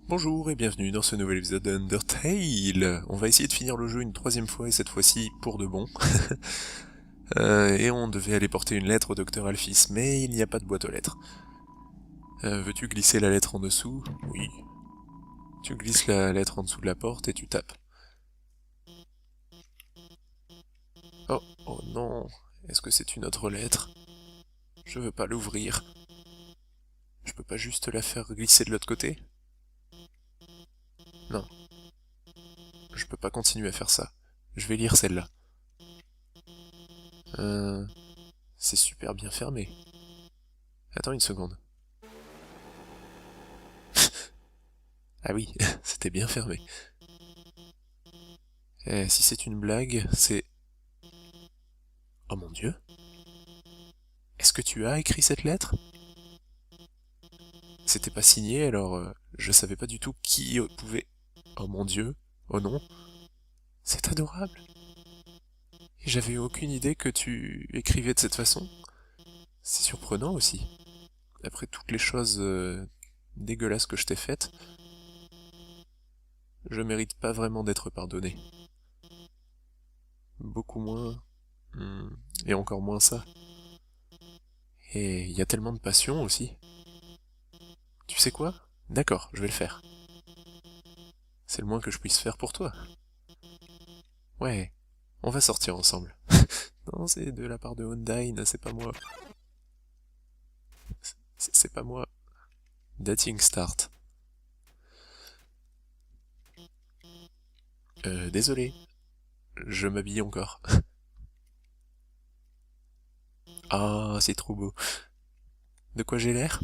Bonjour et bienvenue dans ce nouvel épisode d'Undertale. On va essayer de finir le jeu une troisième fois et cette fois-ci pour de bon. Et on devait aller porter une lettre au docteur Alphys, mais il n'y a pas de boîte aux lettres. Veux-tu glisser la lettre en dessous? Oui. Tu glisses la lettre en dessous de la porte et tu tapes. Oh, oh non. Est-ce que c'est une autre lettre? Je veux pas l'ouvrir. Je peux pas juste la faire glisser de l'autre côté? Non. Je peux pas continuer à faire ça. Je vais lire celle-là. Euh... C'est super bien fermé. Attends une seconde. Ah oui, c'était bien fermé. Si c'est une blague, c'est... Oh mon Dieu. Est-ce que tu as écrit cette lettre? C'était pas signé, alors je savais pas du tout qui pouvait... Oh mon Dieu. Oh non. C'est adorable. Et j'avais aucune idée que tu écrivais de cette façon. C'est surprenant aussi. Après toutes les choses dégueulasses que je t'ai faites, je mérite pas vraiment d'être pardonné. Beaucoup moins... et encore moins ça. Et il y a tellement de passion aussi. Tu sais quoi? D'accord, je vais le faire. C'est le moins que je puisse faire pour toi. Ouais, on va sortir ensemble. Non, c'est de la part de Undyne, c'est pas moi. C'est pas moi. Dating start. Désolé. Je m'habille encore. Ah, c'est trop beau. De quoi j'ai l'air?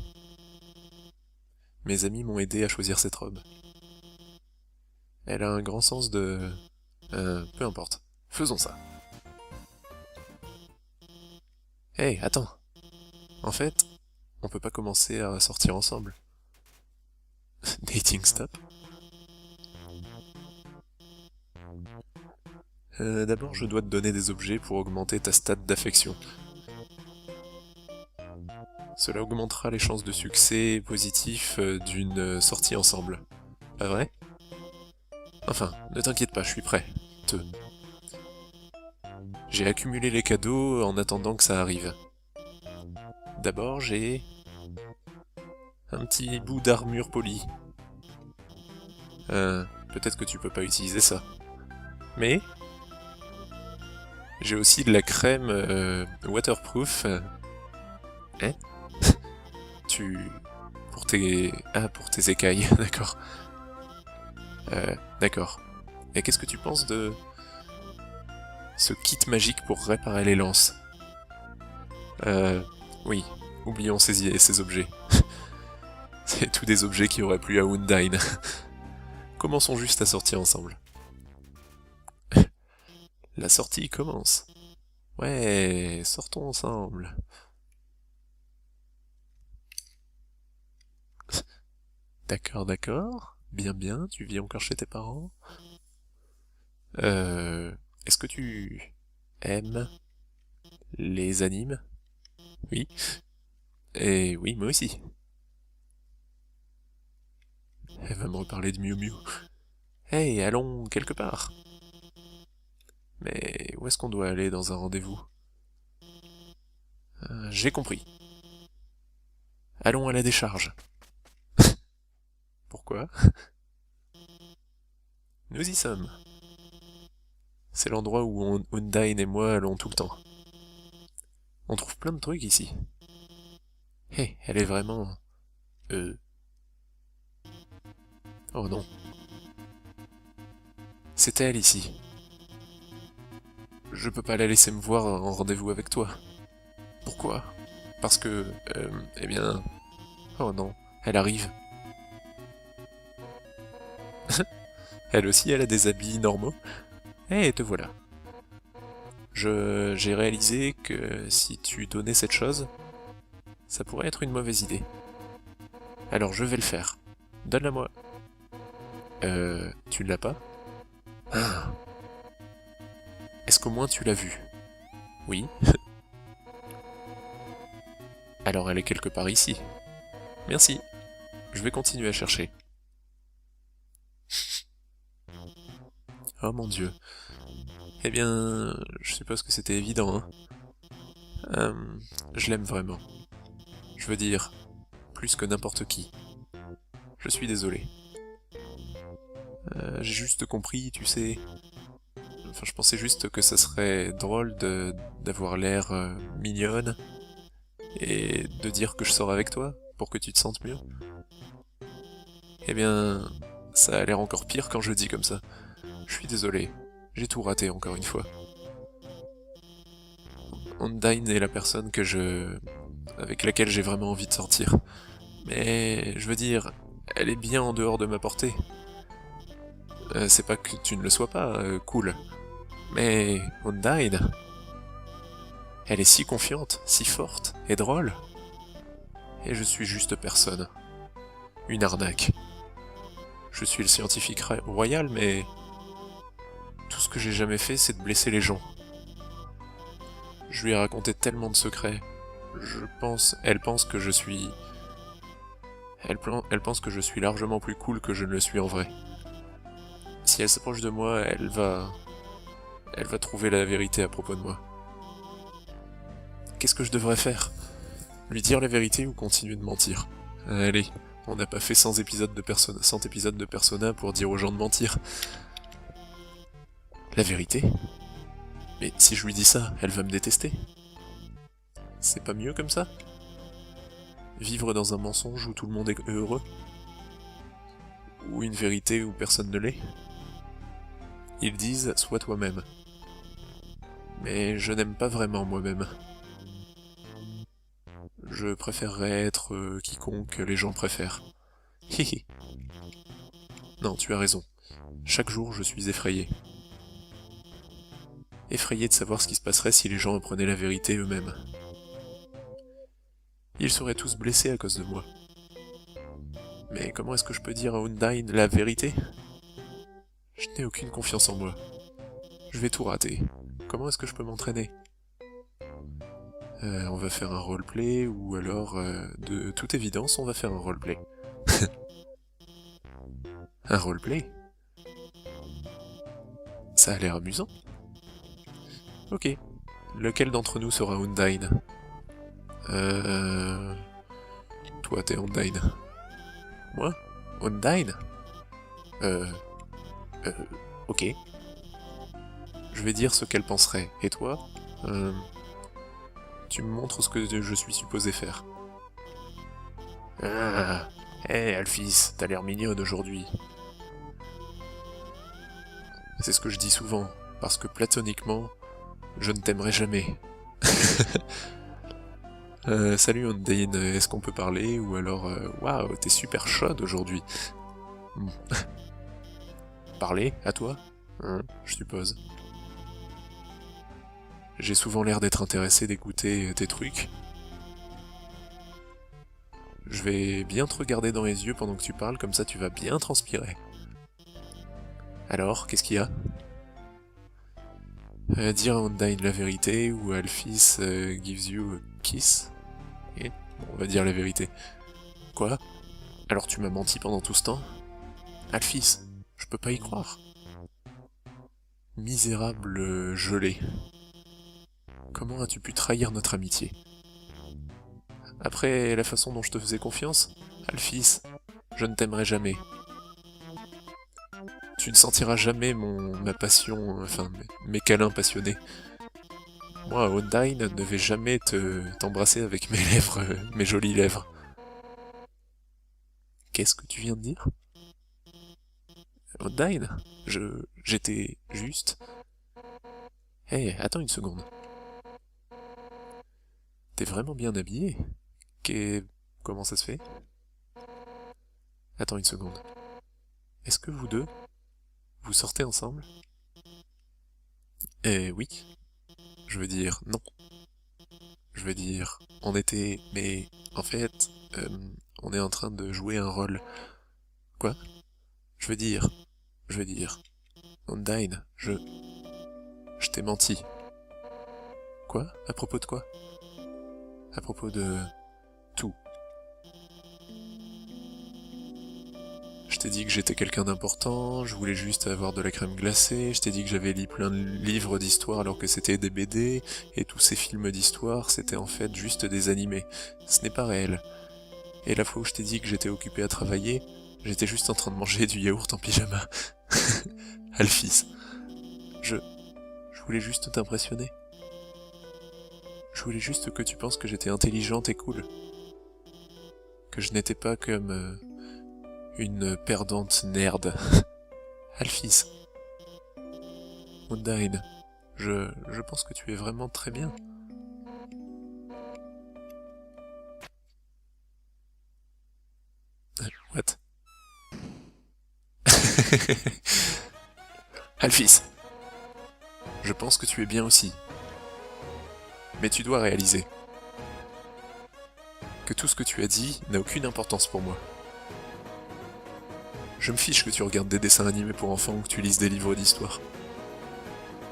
Mes amis m'ont aidé à choisir cette robe. Elle a un grand sens de... peu importe. Faisons ça. Hey, attends. En fait, on peut pas commencer à sortir ensemble. Dating stop? D'abord, je dois te donner des objets pour augmenter ta stat d'affection. Cela augmentera les chances de succès positif d'une sortie ensemble. Pas vrai? Enfin, ne t'inquiète pas, je suis prêt. J'ai accumulé les cadeaux en attendant que ça arrive. D'abord, j'ai un petit bout d'armure polie. Peut-être que tu peux pas utiliser ça. Mais j'ai aussi de la crème waterproof. Hein? Tu... Pour tes... Ah, pour tes écailles, d'accord. D'accord. Et qu'est-ce que tu penses de ce kit magique pour réparer les lances? Oui. Oublions ces objets. C'est tous des objets qui auraient plu à Undyne. Commençons juste à sortir ensemble. La sortie commence. Ouais, sortons ensemble. D'accord, d'accord. Bien, bien, tu vis encore chez tes parents? Est-ce que tu aimes les animes? Oui. Et oui, moi aussi. Elle va me reparler de Miu Miu. Hey, allons quelque part. Mais où est-ce qu'on doit aller dans un rendez-vous? J'ai compris. Allons à la décharge. Pourquoi? Nous y sommes. C'est l'endroit où Undyne et moi allons tout le temps. On trouve plein de trucs ici. Hé, elle est vraiment... Euh... Oh non. C'est elle ici. Je peux pas la laisser me voir en rendez-vous avec toi. Pourquoi? Parce que... eh bien... Oh non, elle arrive. Elle aussi, elle a des habits normaux. Eh, te voilà. J'ai réalisé que si tu donnais cette chose, ça pourrait être une mauvaise idée. Alors je vais le faire. Donne-la-moi. Tu ne l'as pas? Ah. Est-ce qu'au moins tu l'as vue? Oui. Alors elle est quelque part ici. Merci. Je vais continuer à chercher. Oh mon Dieu. Eh bien, je suppose que c'était évident, hein. Je l'aime vraiment. Je veux dire, plus que n'importe qui. Je suis désolé. J'ai juste compris, tu sais. Enfin, je pensais juste que ça serait drôle d'avoir l'air mignonne et de dire que je sors avec toi pour que tu te sentes mieux. Eh bien, ça a l'air encore pire quand je le dis comme ça. Je suis désolé. J'ai tout raté encore une fois. Undyne est la personne avec laquelle j'ai vraiment envie de sortir. Mais je veux dire, elle est bien en dehors de ma portée. C'est pas que tu ne le sois pas, cool. Mais Undyne, elle est si confiante, si forte et drôle. Et je suis juste personne. Une arnaque. Je suis le scientifique royal, mais tout ce que j'ai jamais fait, c'est de blesser les gens. Je lui ai raconté tellement de secrets. Elle pense que je suis, elle pense que je suis largement plus cool que je ne le suis en vrai. Si elle s'approche de moi, elle va trouver la vérité à propos de moi. Qu'est-ce que je devrais faire? Lui dire la vérité ou continuer de mentir? Allez, on n'a pas fait 100 épisodes de Persona pour dire aux gens de mentir. La vérité? Mais si je lui dis ça, elle va me détester. C'est pas mieux comme ça? Vivre dans un mensonge où tout le monde est heureux? Ou une vérité où personne ne l'est? Ils disent sois toi-même. Mais je n'aime pas vraiment moi-même. Je préférerais être quiconque les gens préfèrent. Hihi. Non, tu as raison. Chaque jour, je suis effrayé. Effrayé de savoir ce qui se passerait si les gens apprenaient la vérité eux-mêmes. Ils seraient tous blessés à cause de moi. Mais comment est-ce que je peux dire à Undyne la vérité? Je n'ai aucune confiance en moi. Je vais tout rater. Comment est-ce que je peux m'entraîner? On va faire un roleplay, ou alors, de toute évidence, on va faire un roleplay. Un roleplay? Ça a l'air amusant. Ok. Lequel d'entre nous sera Undyne? Euh... Toi, t'es Undyne. Moi? Undyne? Euh... euh... Ok. Je vais dire ce qu'elle penserait. Et toi? Euh... Tu me montres ce que je suis supposé faire. Ah... Hé, Alphys, t'as l'air mignonne aujourd'hui. C'est ce que je dis souvent, parce que platoniquement, je ne t'aimerai jamais. Salut Undyne, est-ce qu'on peut parler? Ou alors, waouh, t'es super chaude aujourd'hui. Hmm. Parler, à toi? Hein, je suppose. J'ai souvent l'air d'être intéressé d'écouter tes trucs. Je vais bien te regarder dans les yeux pendant que tu parles, comme ça tu vas bien transpirer. Alors, qu'est-ce qu'il y a? Dire à Undyne la vérité, ou Alphys gives you a kiss? Et bon, on va dire la vérité. Quoi? Alors tu m'as menti pendant tout ce temps? Alphys, je peux pas y croire. Misérable gelé. Comment as-tu pu trahir notre amitié? Après la façon dont je te faisais confiance? Alphys, je ne t'aimerai jamais. Tu ne sentiras jamais ma passion, enfin mes câlins passionnés. Moi, Undyne, ne vais jamais t'embrasser avec mes lèvres, mes jolies lèvres. Qu'est-ce que tu viens de dire? Undyne? J'étais juste... Hé, attends une seconde. T'es vraiment bien habillé? Comment ça se fait? Attends une seconde. Est-ce que vous deux, vous sortez ensemble? Eh oui. Je veux dire, non. Je veux dire, on était... Mais, en fait, on est en train de jouer un rôle. Quoi? Je veux dire... Je veux dire... Undyne, je t'ai menti. Quoi? À propos de quoi? À propos de... tout. Je t'ai dit que j'étais quelqu'un d'important, je voulais juste avoir de la crème glacée, je t'ai dit que j'avais lu plein de livres d'histoire alors que c'était des BD, et tous ces films d'histoire c'était en fait juste des animés. Ce n'est pas réel. Et la fois où je t'ai dit que j'étais occupé à travailler, j'étais juste en train de manger du yaourt en pyjama. Alphys, je voulais juste t'impressionner. Je voulais juste que tu penses que j'étais intelligente et cool. Que je n'étais pas comme une perdante nerd. Alphys, Undyne, je pense que tu es vraiment très bien. What? Alphys, je pense que tu es bien aussi. Mais tu dois réaliser que tout ce que tu as dit n'a aucune importance pour moi. Je me fiche que tu regardes des dessins animés pour enfants ou que tu lises des livres d'histoire.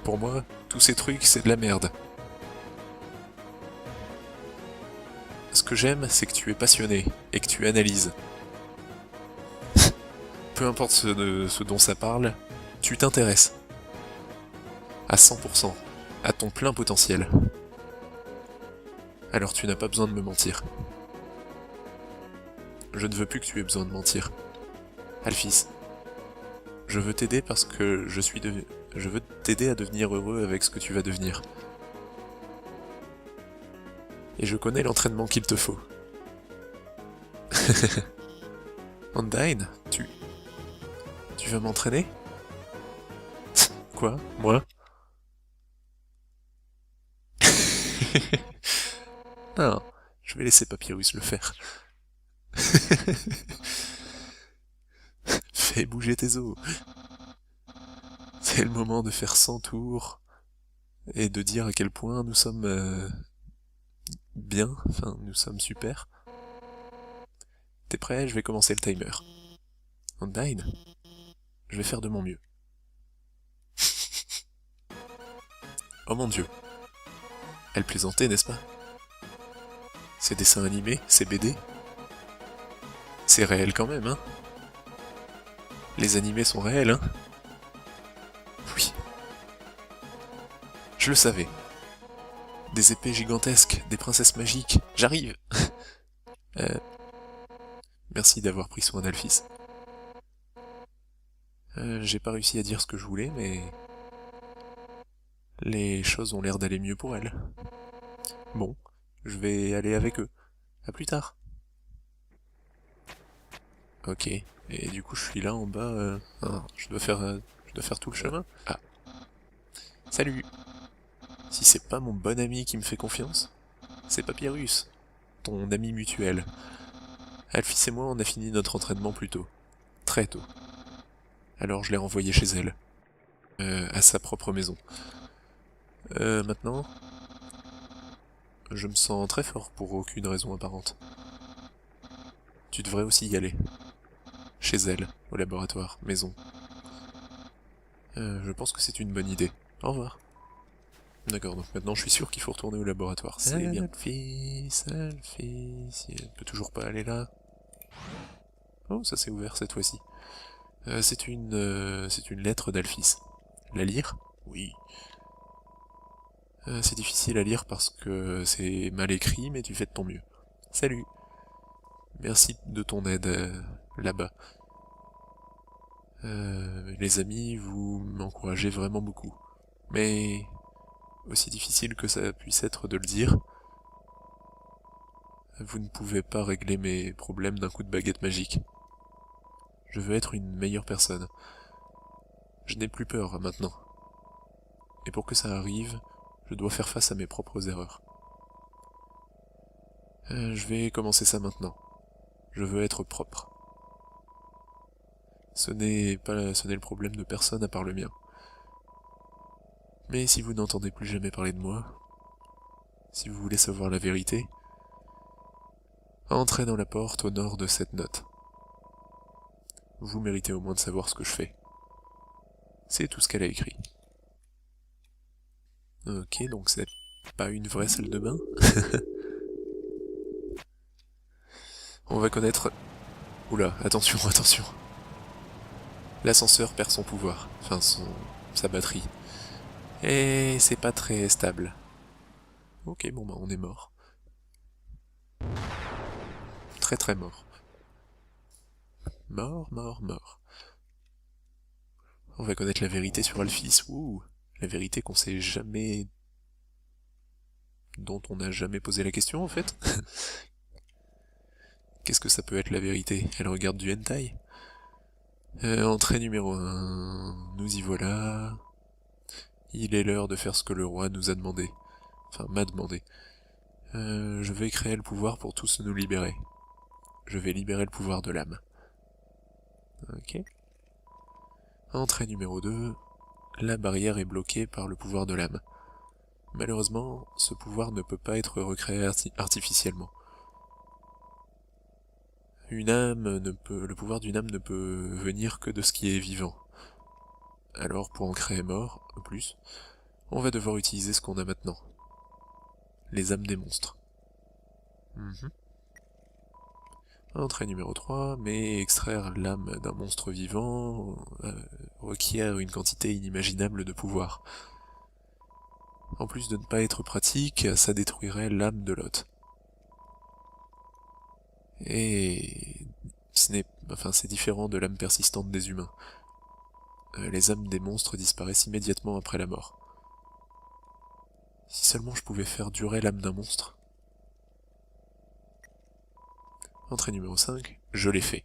Pour moi, tous ces trucs, c'est de la merde. Ce que j'aime, c'est que tu es passionné et que tu analyses. Peu importe ce dont ça parle, tu t'intéresses. À 100%, à ton plein potentiel. Alors tu n'as pas besoin de me mentir. Je ne veux plus que tu aies besoin de mentir. Alphys, je veux t'aider parce que je veux t'aider à devenir heureux avec ce que tu vas devenir. Et je connais l'entraînement qu'il te faut. Undyne, tu veux m'entraîner? Quoi? Moi? Non, je vais laisser Papyrus le faire. Fais bouger tes os. C'est le moment de faire 100 tours et de dire à quel point nous sommes bien, enfin nous sommes super. T'es prêt? Je vais commencer le timer. Undyne, je vais faire de mon mieux. Oh mon dieu. Elle plaisantait, n'est-ce pas? Ces dessins animés, ces BD, c'est réel quand même, hein? Les animés sont réels, hein? Oui. Je le savais. Des épées gigantesques, des princesses magiques, j'arrive. Merci d'avoir pris soin d'Alphys. J'ai pas réussi à dire ce que je voulais, mais les choses ont l'air d'aller mieux pour elle. Bon, je vais aller avec eux. À plus tard. Ok. Et du coup, je suis là en bas. Je dois faire tout le chemin. Ah. Salut. Si c'est pas mon bon ami qui me fait confiance, c'est Papyrus, ton ami mutuel. Alphys et moi, on a fini notre entraînement plus tôt. Très tôt. Alors je l'ai renvoyé chez elle. À sa propre maison. Maintenant, je me sens très fort pour aucune raison apparente. Tu devrais aussi y aller. Chez elle, au laboratoire, maison. Je pense que c'est une bonne idée. Au revoir. D'accord, donc maintenant je suis sûr qu'il faut retourner au laboratoire. C'est bien. Alphys, elle peut toujours pas aller là. Oh, ça s'est ouvert cette fois-ci. C'est une lettre d'Alphys. La lire? Oui. C'est difficile à lire parce que c'est mal écrit, mais tu fais de ton mieux. Salut. Merci de ton aide là-bas. Les amis, vous m'encouragez vraiment beaucoup. Mais aussi difficile que ça puisse être de le dire, vous ne pouvez pas régler mes problèmes d'un coup de baguette magique. Je veux être une meilleure personne. Je n'ai plus peur maintenant. Et pour que ça arrive, je dois faire face à mes propres erreurs. Je vais commencer ça maintenant. Je veux être propre. Ce n'est le problème de personne à part le mien. Mais si vous n'entendez plus jamais parler de moi, si vous voulez savoir la vérité, entrez dans la porte au nord de cette note. Vous méritez au moins de savoir ce que je fais. C'est tout ce qu'elle a écrit. Ok, donc c'est pas une vraie salle de bain. On va connaître... Oula, attention, attention. L'ascenseur perd son pouvoir, enfin sa batterie. Et c'est pas très stable. Ok, bon bah on est mort. Très très mort. Mort, mort, mort. On va connaître la vérité sur Alphys. Ouh, la vérité qu'on sait jamais... dont on n'a jamais posé la question en fait. Qu'est-ce que ça peut être la vérité? Elle regarde du hentai? Entrée numéro 1. Nous y voilà. Il est l'heure de faire ce que le roi nous a demandé. Enfin, m'a demandé. Je vais créer le pouvoir pour tous nous libérer. Je vais libérer le pouvoir de l'âme. Ok. Entrée numéro 2. La barrière est bloquée par le pouvoir de l'âme. Malheureusement, ce pouvoir ne peut pas être recréé artificiellement. Le pouvoir d'une âme ne peut venir que de ce qui est vivant. Alors, pour en créer mort, plus, on va devoir utiliser ce qu'on a maintenant. Les âmes des monstres. Entrée numéro 3, mais extraire l'âme d'un monstre vivant requiert une quantité inimaginable de pouvoir. En plus de ne pas être pratique, ça détruirait l'âme de l'hôte. Et c'est différent de l'âme persistante des humains. Les âmes des monstres disparaissent immédiatement après la mort. Si seulement je pouvais faire durer l'âme d'un monstre. Entrée numéro 5, je l'ai fait.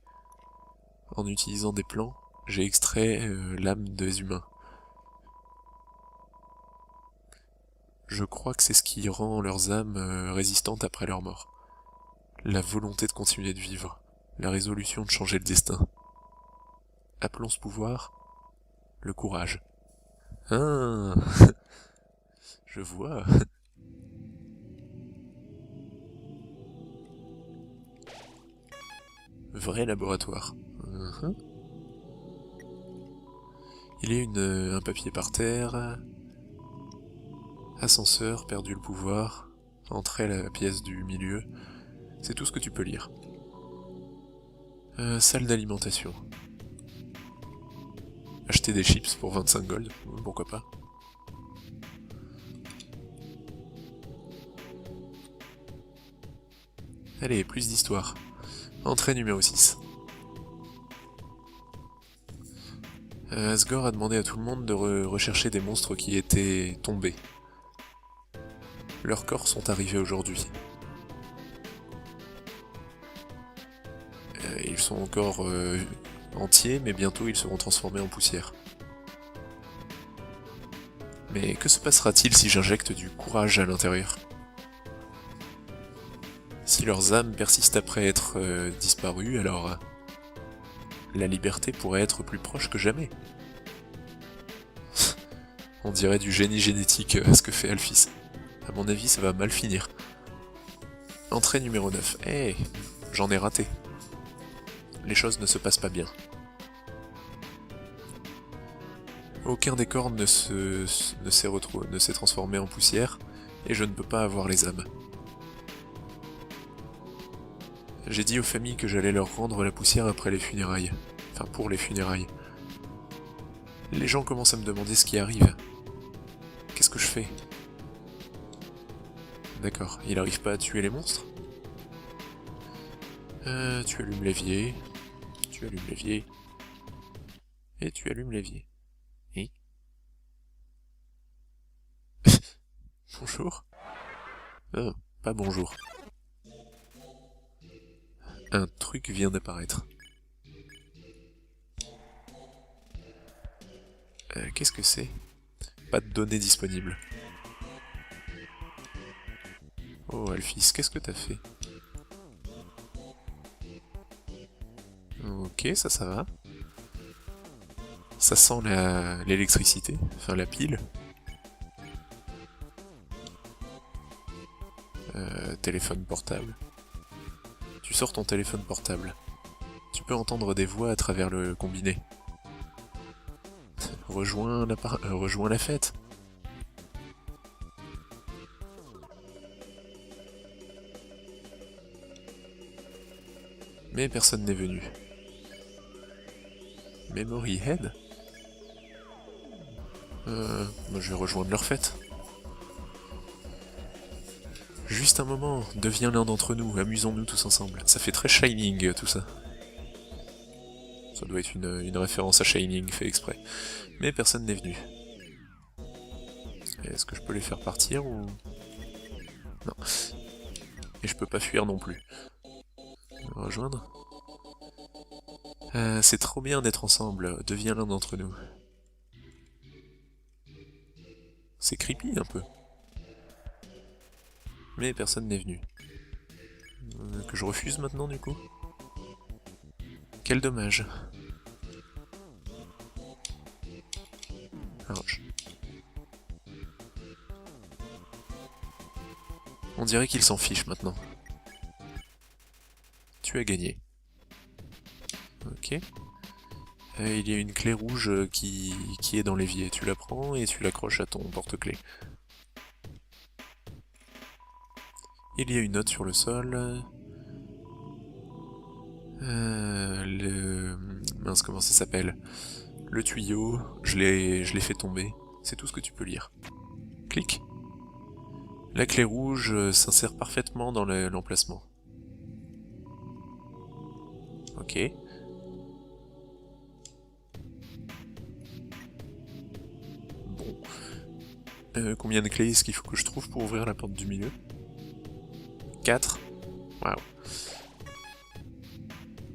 En utilisant des plans, j'ai extrait l'âme des humains. Je crois que c'est ce qui rend leurs âmes résistantes après leur mort. La volonté de continuer de vivre, la résolution de changer le destin. Appelons ce pouvoir le courage. Ah, je vois. Vrai laboratoire. Il y a un papier par terre. Ascenseur, perdu le pouvoir. Entrée à la pièce du milieu. C'est tout ce que tu peux lire. Salle d'alimentation. Acheter des chips pour 25 gold, pourquoi pas. Allez, plus d'histoire. Entrée numéro 6. Asgore a demandé à tout le monde de rechercher des monstres qui étaient tombés. Leurs corps sont arrivés aujourd'hui. Ils sont encore entiers, mais bientôt ils seront transformés en poussière. Mais que se passera-t-il si j'injecte du courage à l'intérieur? Si leurs âmes persistent après être disparues, alors la liberté pourrait être plus proche que jamais. On dirait du génie génétique ce que fait Alphys. À mon avis, ça va mal finir. Entrée numéro 9. Hey, j'en ai raté. Les choses ne se passent pas bien. Aucun des corps ne s'est transformé en poussière, et je ne peux pas avoir les âmes. J'ai dit aux familles que j'allais leur rendre la poussière après les funérailles. Enfin, pour les funérailles. Les gens commencent à me demander ce qui arrive. Qu'est-ce que je fais? D'accord, il arrive pas à tuer les monstres? Tu allumes l'évier. Tu allumes l'évier. Et tu allumes l'évier. Et bonjour? Oh, pas bonjour. Un truc vient d'apparaître. Qu'est-ce que c'est? Pas de données disponibles. Oh Alphys, qu'est-ce que t'as fait? Ok, ça va. Ça sent l'électricité, enfin la pile. Téléphone portable. Tu sors ton téléphone portable. Tu peux entendre des voix à travers le combiné. Rejoins la fête. Mais personne n'est venu. Memory Head. Moi je vais rejoindre leur fête. Juste un moment, deviens l'un d'entre nous, amusons-nous tous ensemble. Ça fait très Shining tout ça. Ça doit être une référence à Shining fait exprès. Mais personne n'est venu. Est-ce que je peux les faire partir ou... Non. Et je peux pas fuir non plus. Rejoindre. C'est trop bien d'être ensemble, deviens l'un d'entre nous. C'est creepy un peu. Mais personne n'est venu. Que je refuse maintenant du coup? Quel dommage. Ouch. On dirait qu'il s'en fiche maintenant. Tu as gagné. Ok. Il y a une clé rouge qui est dans l'évier. Tu la prends et tu l'accroches à ton porte-clés. Il y a une note sur le sol. Mince, comment ça s'appelle? Le tuyau, je l'ai fait tomber. C'est tout ce que tu peux lire. Clique. La clé rouge s'insère parfaitement dans l'emplacement. Ok. Bon. Combien de clés est-ce qu'il faut que je trouve pour ouvrir la porte du milieu? 4. Waouh.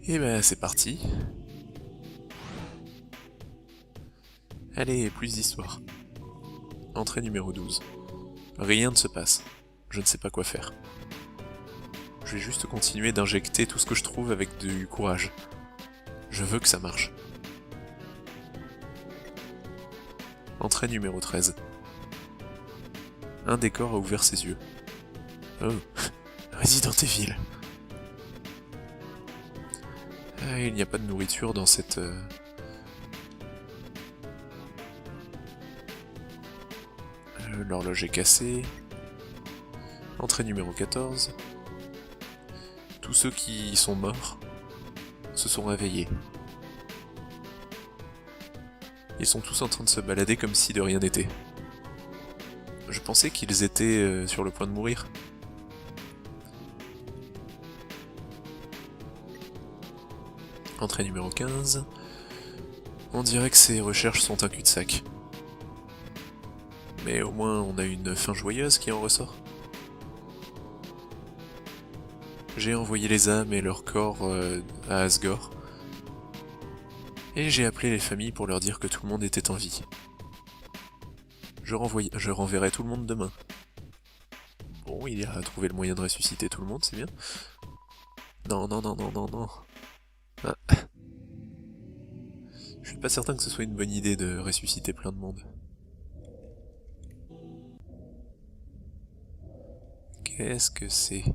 Et ben c'est parti. Allez, plus d'histoire. Entrée numéro 12. Rien ne se passe. Je ne sais pas quoi faire. Je vais juste continuer d'injecter tout ce que je trouve avec du courage. Je veux que ça marche. Entrée numéro 13. Un décor a ouvert ses yeux. Oh, Resident Evil. Ah, il n'y a pas de nourriture dans cette... L'horloge est cassée. Entrée numéro 14. Tous ceux qui sont morts se sont réveillés. Ils sont tous en train de se balader comme si de rien n'était. Je pensais qu'ils étaient sur le point de mourir. Entrée numéro 15. On dirait que ces recherches sont un cul-de-sac. Mais au moins on a une fin joyeuse qui en ressort. J'ai envoyé les âmes et leurs corps à Asgore. Et j'ai appelé les familles pour leur dire que tout le monde était en vie. Je renverrai tout le monde demain. Bon, il a trouvé le moyen de ressusciter tout le monde, c'est bien. Non, non, non, non, non, non. Ah. Je suis pas certain que ce soit une bonne idée de ressusciter plein de monde. Qu'est-ce que c'est?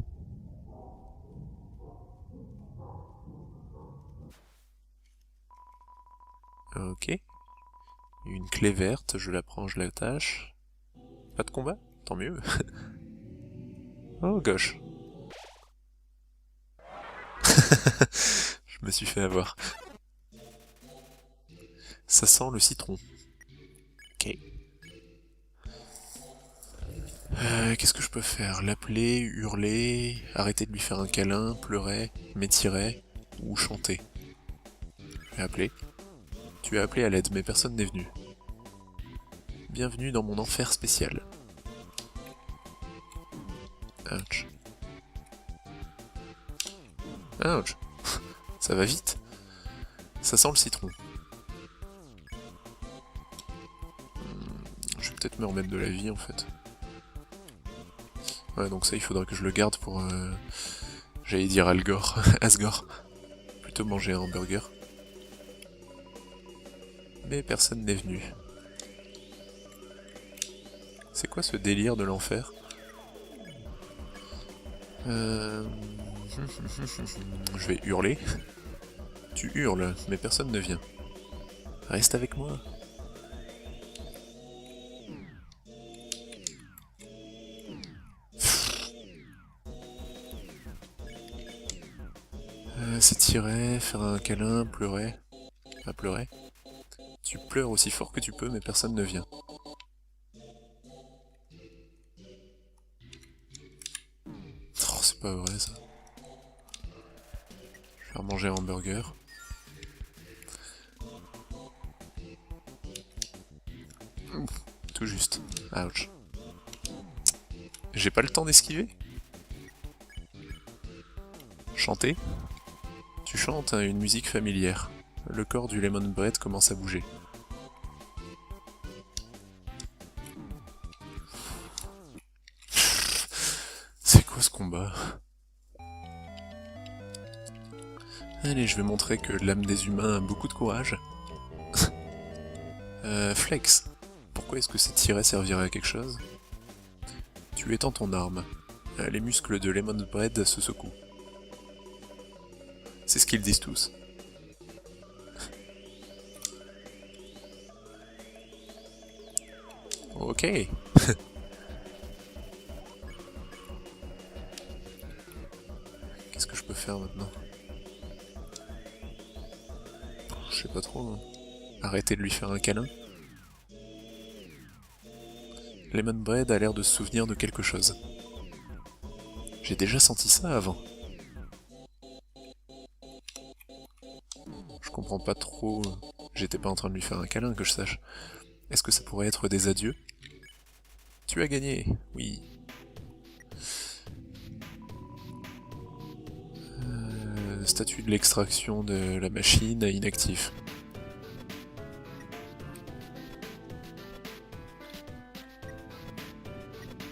Ok. Une clé verte, je la prends, je l'attache. Pas de combat? Tant mieux. Oh, gauche. Je me suis fait avoir. Ça sent le citron. Ok. Qu'est-ce que je peux faire? L'appeler, hurler, arrêter de lui faire un câlin, pleurer, m'étirer, ou chanter. Je vais appeler. Tu as appelé à l'aide, mais personne n'est venu. Bienvenue dans mon enfer spécial. Ouch. Ouch. Ça va vite. Ça sent le citron. Je vais peut-être me remettre de la vie en fait. Ouais, donc ça il faudra que je le garde pour... J'allais dire Algor. Asgore. Plutôt manger un hamburger. Mais personne n'est venu. C'est quoi ce délire de l'enfer? Je vais hurler. Tu hurles, mais personne ne vient. Reste avec moi. S'étirer, faire un câlin, pleurer. à pleurer. Tu pleures aussi fort que tu peux, mais personne ne vient. Oh, c'est pas vrai ça. Je vais faire manger un hamburger. Tout juste. Ouch. J'ai pas le temps d'esquiver? Chanter? Tu chantes une musique familière. Le corps du lemon bread commence à bouger. C'est quoi ce combat? Allez, je vais montrer que l'âme des humains a beaucoup de courage. Flex. Pourquoi est-ce que ces tirets serviraient à quelque chose? Tu étends ton arme. Les muscles de Lemon Bread se secouent. C'est ce qu'ils disent tous. Ok. Qu'est-ce que je peux faire maintenant? Je sais pas trop. Hein. Arrêter de lui faire un câlin? Lemon Bread a l'air de se souvenir de quelque chose. J'ai déjà senti ça avant. Je comprends pas trop. J'étais pas en train de lui faire un câlin, que je sache. Est-ce que ça pourrait être des adieux? Tu as gagné, oui. Statut de l'extraction de la machine inactif.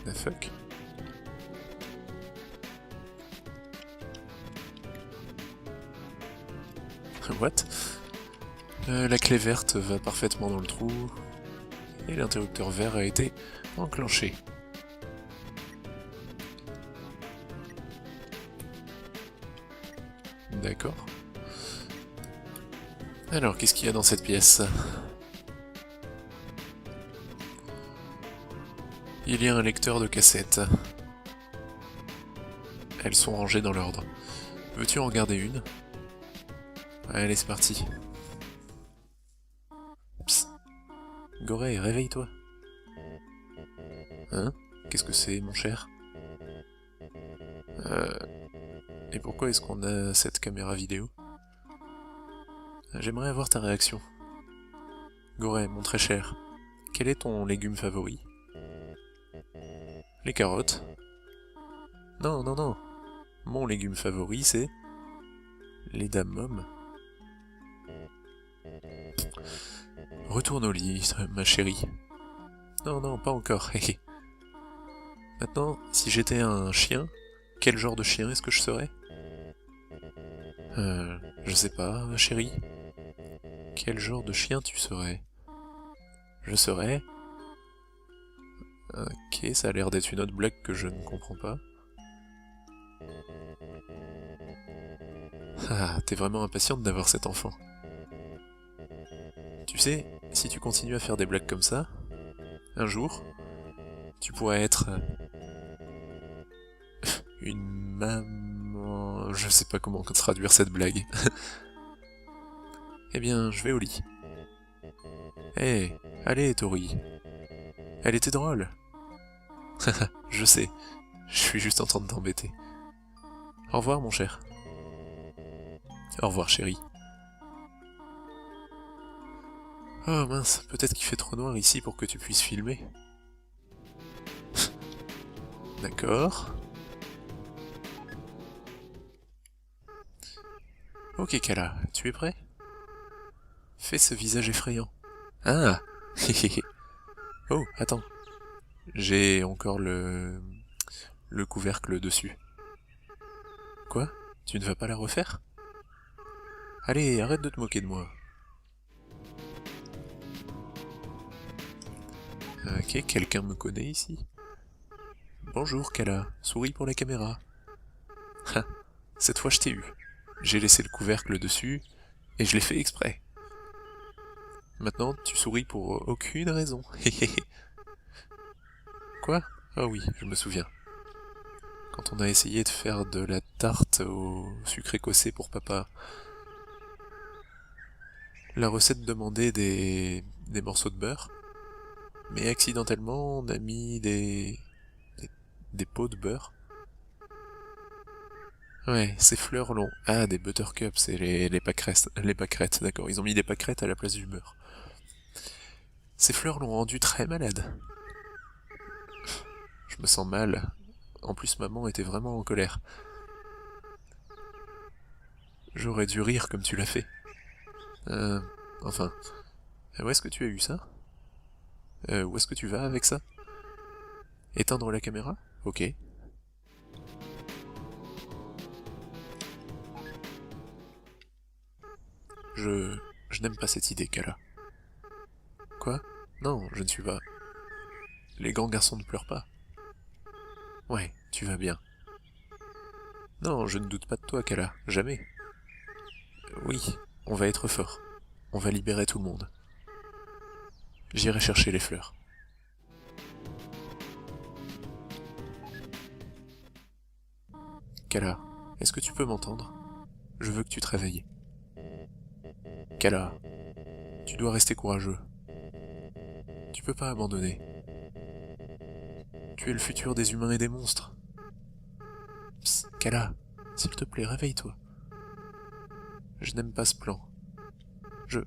The fuck? What? La clé verte va parfaitement dans le trou, et l'interrupteur vert a été enclenché. D'accord. Alors, qu'est-ce qu'il y a dans cette pièce? Il y a un lecteur de cassettes. Elles sont rangées dans l'ordre. Veux-tu en regarder une? Allez, c'est parti. Psst. Gorey, réveille-toi. Hein? Qu'est-ce que c'est, mon cher? Et pourquoi est-ce qu'on a cette caméra vidéo? J'aimerais avoir ta réaction. Gorey, mon très cher, quel est ton légume favori? Les carottes. Non, non, non. Mon légume favori, c'est... les dames-mômes. Retourne au lit, ma chérie. Non, non, pas encore. Maintenant, si j'étais un chien, quel genre de chien est-ce que je serais? Je sais pas, ma chérie. Quel genre de chien tu serais? Je serais... Ok, ça a l'air d'être une autre blague que je ne comprends pas. Ah, t'es vraiment impatiente d'avoir cet enfant. Tu sais, si tu continues à faire des blagues comme ça, un jour, tu pourrais être... une maman... Je sais pas comment traduire cette blague. Eh bien, je vais au lit. Hé, allez, Tori. Elle était drôle. Je sais, je suis juste en train de t'embêter. Au revoir, mon cher. Au revoir, chérie. Oh mince, peut-être qu'il fait trop noir ici pour que tu puisses filmer. D'accord. Ok, Kala, tu es prêt? Fais ce visage effrayant. Ah. Oh, attends. J'ai encore le couvercle dessus. Quoi? Tu ne vas pas la refaire? Allez, arrête de te moquer de moi. Ok, quelqu'un me connaît ici? Bonjour, Kala. Souris pour la caméra. Ha, cette fois je t'ai eu. J'ai laissé le couvercle dessus, et je l'ai fait exprès. Maintenant, tu souris pour aucune raison. Quoi? Ah oui, je me souviens. Quand on a essayé de faire de la tarte au sucre écossais pour papa. La recette demandait des morceaux de beurre, mais accidentellement on a mis des pots de beurre. Ouais, ces fleurs longs. Ah, des buttercups, c'est les pâquerettes, d'accord. Ils ont mis des pâquerettes à la place du beurre. Ces fleurs l'ont rendu très malade. Je me sens mal. En plus, maman était vraiment en colère. J'aurais dû rire comme tu l'as fait. Euh, enfin, où est-ce que tu as eu ça? Où est-ce que tu vas avec ça? Éteindre la caméra? Ok. Je... Je n'aime pas cette idée, Kala. Quoi? Non, je ne suis pas... Les grands garçons ne pleurent pas. Ouais, tu vas bien. Non, je ne doute pas de toi, Kala. Jamais. Oui, on va être fort. On va libérer tout le monde. J'irai chercher les fleurs. Kala, est-ce que tu peux m'entendre? Je veux que tu te réveilles. Kala, tu dois rester courageux. Tu peux pas abandonner. Tu es le futur des humains et des monstres. Psst, Kala, s'il te plaît, réveille-toi. Je n'aime pas ce plan. Je...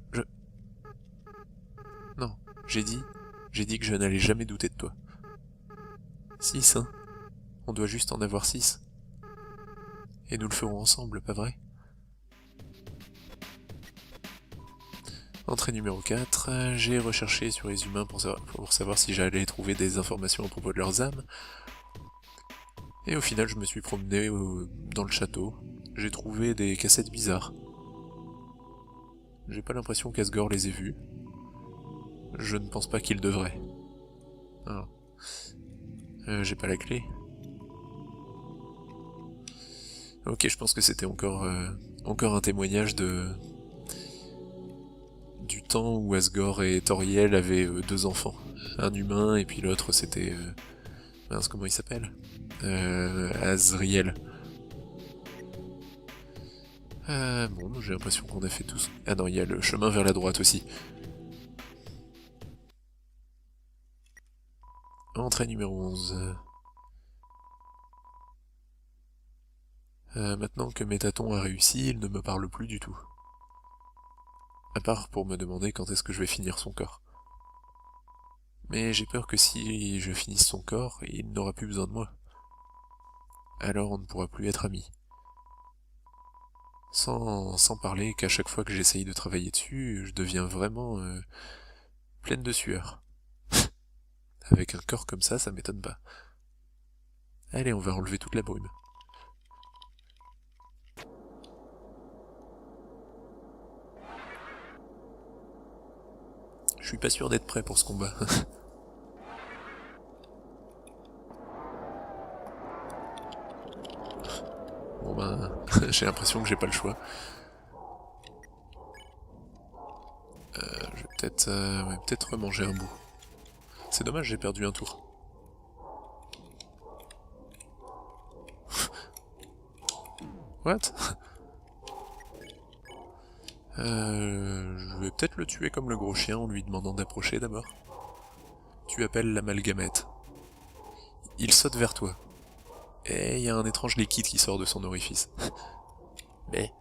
Non, j'ai dit que je n'allais jamais douter de toi. 6, hein? On doit juste en avoir 6. Et nous le ferons ensemble, pas vrai? Entrée numéro 4, j'ai recherché sur les humains pour savoir si j'allais trouver des informations à propos de leurs âmes. Et au final, je me suis promené dans le château. J'ai trouvé des cassettes bizarres. J'ai pas l'impression qu'Asgore les ait vues. Je ne pense pas qu'il devrait. Alors, j'ai pas la clé. Ok, je pense que c'était encore un témoignage du temps où Asgore et Toriel avaient 2 enfants. Un humain et puis l'autre c'était... mince, comment il s'appelle? Azriel. Bon, j'ai l'impression qu'on a fait tous... Ah non, il y a le chemin vers la droite aussi. Entrée numéro 11. Maintenant que Métaton a réussi, il ne me parle plus du tout. À part pour me demander quand est-ce que je vais finir son corps. Mais j'ai peur que si je finisse son corps, il n'aura plus besoin de moi. Alors on ne pourra plus être amis. Sans parler qu'à chaque fois que j'essaye de travailler dessus, je deviens vraiment pleine de sueur. Avec un corps comme ça m'étonne pas. Allez, on va enlever toute la brume. Je suis pas sûr d'être prêt pour ce combat. Bon ben, j'ai l'impression que j'ai pas le choix. Je vais peut-être remanger un bout. C'est dommage, j'ai perdu un tour. What? Je vais peut-être le tuer comme le gros chien en lui demandant d'approcher d'abord. Tu appelles l'amalgamète. Il saute vers toi. Et il y a un étrange liquide qui sort de son orifice. Mais...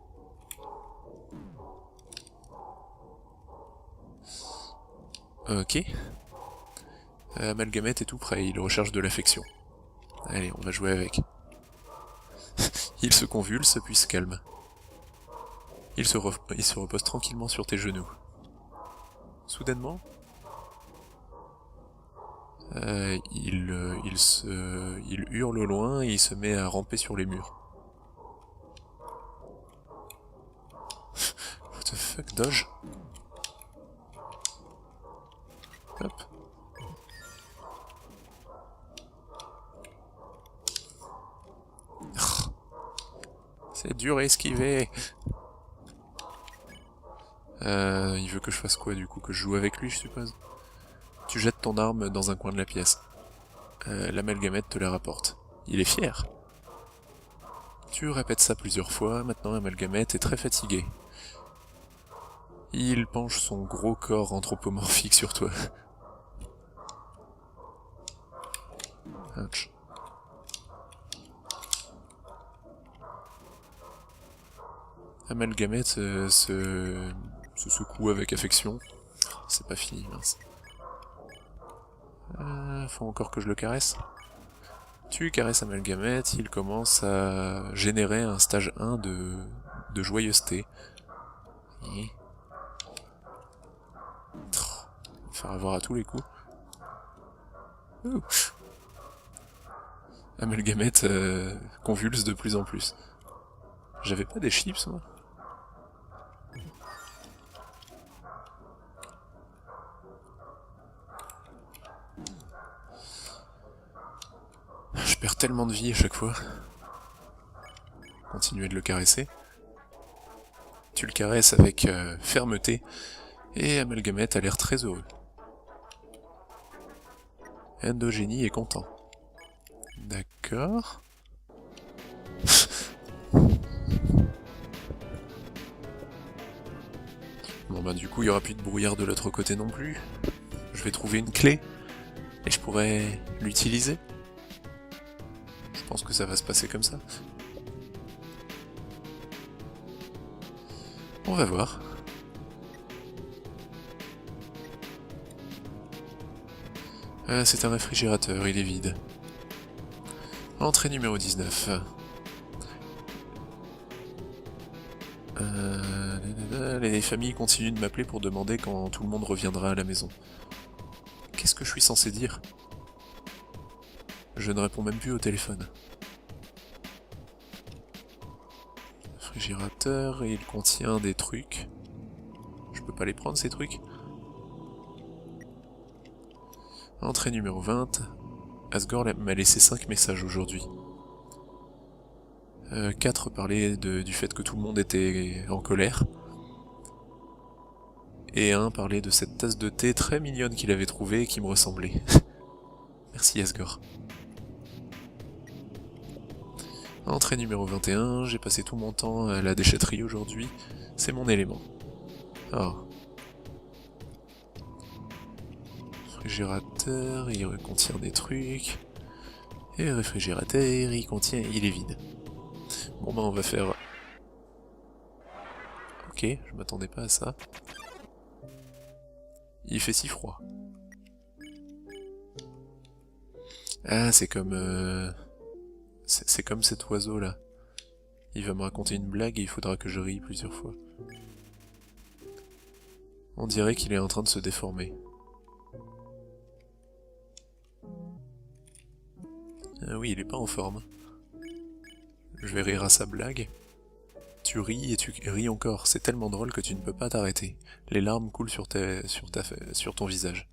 Ok. Amalgamète est tout prêt, il recherche de l'affection. Allez, on va jouer avec. Il se convulse puis se calme. Il se repose tranquillement sur tes genoux. Soudainement, il hurle au loin et il se met à ramper sur les murs. What the fuck, dodge? Hop. C'est dur à esquiver. Il veut que je fasse quoi du coup? Que je joue avec lui, je suppose? Tu jettes ton arme dans un coin de la pièce. L'amalgamète te la rapporte. Il est fier. Tu répètes ça plusieurs fois, maintenant l'amalgamète est très fatigué. Il penche son gros corps anthropomorphique sur toi. Ouch. Amalgamette se secoue avec affection. C'est pas fini, mince. Faut encore que je le caresse. Tu caresses Amalgamette, il commence à générer un stage 1 de joyeuseté. Et... faire avoir à tous les coups. Ouh. Amalgamette convulse de plus en plus. J'avais pas des chips, moi? Je perds tellement de vie à chaque fois. Continuez de le caresser. Tu le caresses avec fermeté, et Amalgamette a l'air très heureux. Endogénie est content. D'accord. Bon bah du coup il y aura plus de brouillard de l'autre côté non plus. Je vais trouver une clé, et je pourrais l'utiliser. Je pense que ça va se passer comme ça. On va voir. Ah, c'est un réfrigérateur, il est vide. Entrée numéro 19. Les familles continuent de m'appeler pour demander quand tout le monde reviendra à la maison. Qu'est-ce que je suis censé dire? Je ne réponds même plus au téléphone. Réfrigérateur, et il contient des trucs. Je peux pas les prendre ces trucs? Entrée numéro 20. Asgore m'a laissé 5 messages aujourd'hui. 4 parlaient du fait que tout le monde était en colère. Et un parlait de cette tasse de thé très mignonne qu'il avait trouvée et qui me ressemblait. Merci Asgore. Entrée numéro 21, j'ai passé tout mon temps à la déchetterie aujourd'hui. C'est mon élément. Oh. Réfrigérateur, il contient des trucs. Et le réfrigérateur, il est vide. Bon bah on va faire... Ok, je m'attendais pas à ça. Il fait si froid. Ah, c'est comme... C'est comme cet oiseau là. Il va me raconter une blague et il faudra que je rie plusieurs fois. On dirait qu'il est en train de se déformer. Ah oui, il est pas en forme. Je vais rire à sa blague. Tu ris et tu ris encore, c'est tellement drôle que tu ne peux pas t'arrêter. Les larmes coulent sur ton visage.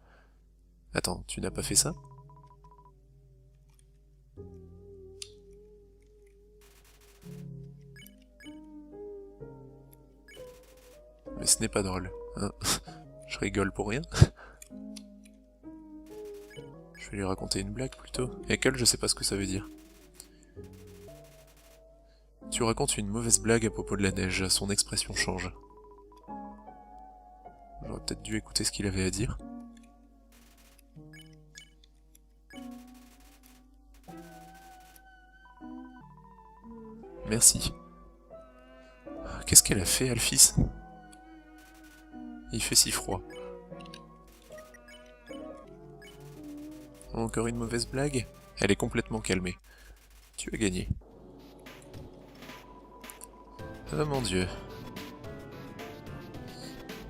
Attends, tu n'as pas fait ça? Mais ce n'est pas drôle, hein. Je rigole pour rien. Je vais lui raconter une blague plutôt. Ekel, je sais pas ce que ça veut dire. Tu racontes une mauvaise blague à propos de la neige, son expression change. J'aurais peut-être dû écouter ce qu'il avait à dire. Merci. Qu'est-ce qu'elle a fait, Alphys? Il fait si froid. Encore une mauvaise blague? Elle est complètement calmée. Tu as gagné. Ah mon dieu.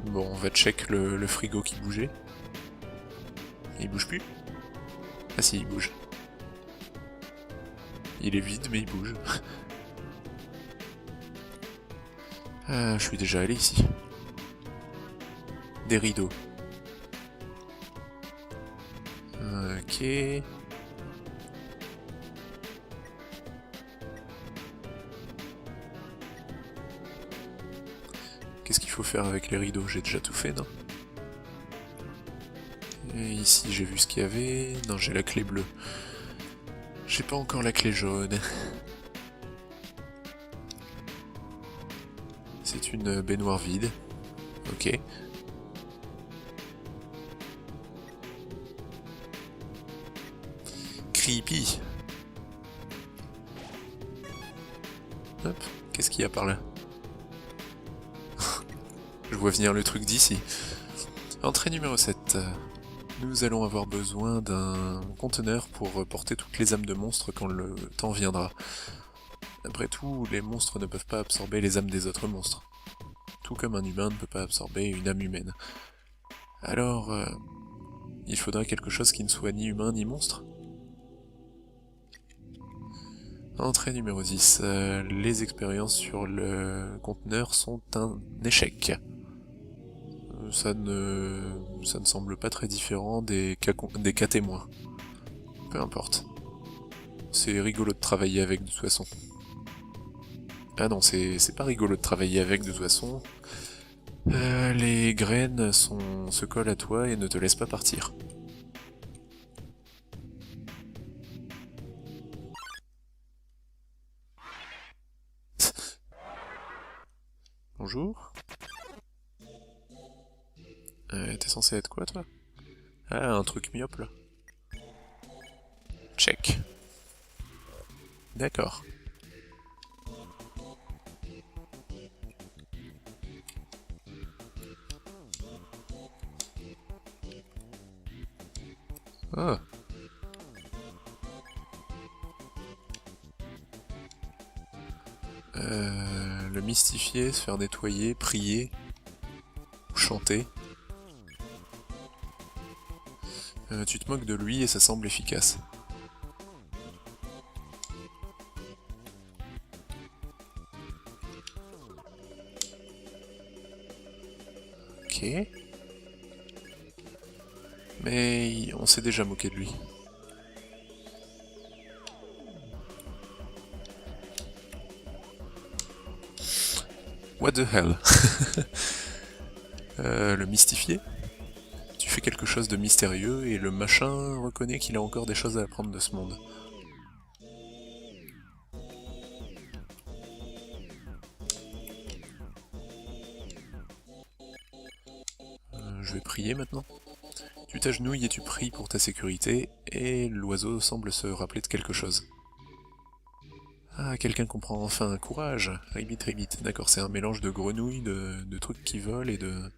Bon, on va check le frigo qui bougeait. Il bouge plus? Ah si, il bouge. Il est vide, mais il bouge. Ah, je suis déjà allé ici. Des rideaux. Ok. Qu'est-ce qu'il faut faire avec les rideaux? J'ai déjà tout fait, non? Et ici, j'ai vu ce qu'il y avait. Non, j'ai la clé bleue. J'ai pas encore la clé jaune. C'est une baignoire vide. Ok. Creepy. Hop, qu'est-ce qu'il y a par là? Je vois venir le truc d'ici. Entrée numéro 7. Nous allons avoir besoin d'un conteneur pour porter toutes les âmes de monstres quand le temps viendra. Après tout, les monstres ne peuvent pas absorber les âmes des autres monstres. Tout comme un humain ne peut pas absorber une âme humaine. Alors, il faudra quelque chose qui ne soit ni humain ni monstre. Entrée numéro 10. Les expériences sur le conteneur sont un échec. Ça ne semble pas très différent des cas témoins. Peu importe. C'est rigolo de travailler avec de toute façon. Ah non, c'est pas rigolo de travailler avec de toute façon. Les graines se collent à toi et ne te laissent pas partir. Bonjour. T'es censé être quoi, toi? Ah, un truc myope, là. Check. D'accord. Ah. Le mystifier, se faire nettoyer, prier, ou chanter. Tu te moques de lui et ça semble efficace. Ok. Mais on s'est déjà moqué de lui. What the hell? Le mystifier? Tu fais quelque chose de mystérieux et le machin reconnaît qu'il a encore des choses à apprendre de ce monde. Je vais prier maintenant. Tu t'agenouilles et tu pries pour ta sécurité, et l'oiseau semble se rappeler de quelque chose. Ah, quelqu'un comprend enfin, courage! Ribbit, ribbit. D'accord, c'est un mélange de grenouilles, de trucs qui volent et de...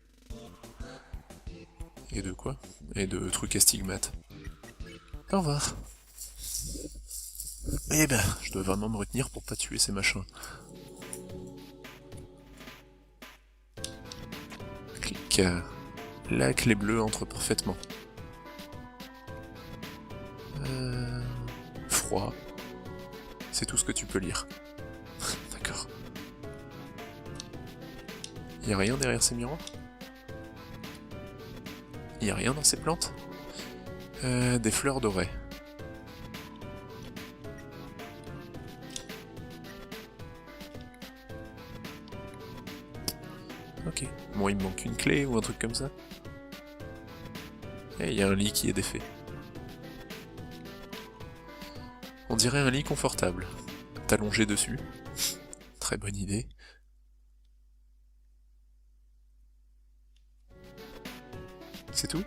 Et de quoi? Et de trucs à stigmates. Au revoir. Eh ben, je dois vraiment me retenir pour pas tuer ces machins. Clic. La clé bleue entre parfaitement. Froid. C'est tout ce que tu peux lire. D'accord. Y a rien derrière ces miroirs? Y a rien dans ces plantes? Des fleurs dorées. Ok. Bon, il me manque une clé ou un truc comme ça. Et y a un lit qui est défait. On dirait un lit confortable. T'allonger dessus. Très bonne idée. C'est tout?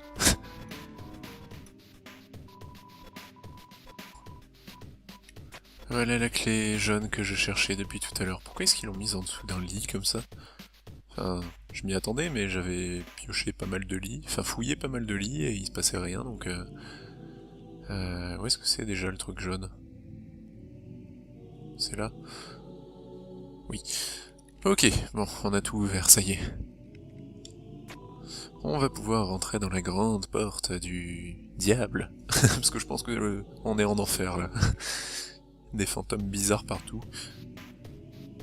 Voilà la clé jaune que je cherchais depuis tout à l'heure. Pourquoi est-ce qu'ils l'ont mise en dessous d'un lit comme ça? Enfin, je m'y attendais, mais j'avais pioché pas mal de lits, enfin fouillé pas mal de lits et il se passait rien, donc... où est-ce que c'est déjà le truc jaune? C'est là? Oui. Ok, bon, on a tout ouvert, ça y est. On va pouvoir rentrer dans la grande porte du diable. Parce que je pense que on est en enfer là. Des fantômes bizarres partout.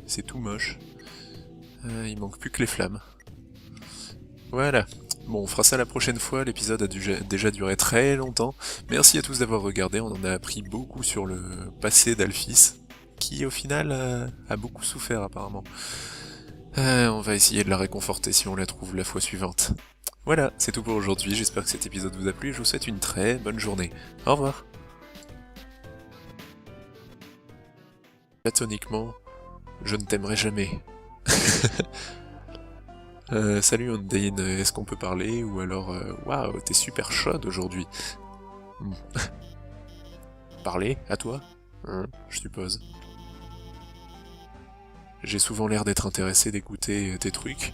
C'est tout moche. Il manque plus que les flammes. Voilà. Bon, on fera ça la prochaine fois, l'épisode a déjà duré très longtemps. Merci à tous d'avoir regardé, on en a appris beaucoup sur le passé d'Alphys, qui au final a beaucoup souffert apparemment. On va essayer de la réconforter si on la trouve la fois suivante. Voilà, c'est tout pour aujourd'hui, j'espère que cet épisode vous a plu et je vous souhaite une très bonne journée. Au revoir. Platoniquement, je ne t'aimerai jamais. Salut Undyne, est-ce qu'on peut parler? Ou alors, waouh, t'es super chaude aujourd'hui. Hmm. Parler? À toi? Hein, je suppose. J'ai souvent l'air d'être intéressé d'écouter tes trucs.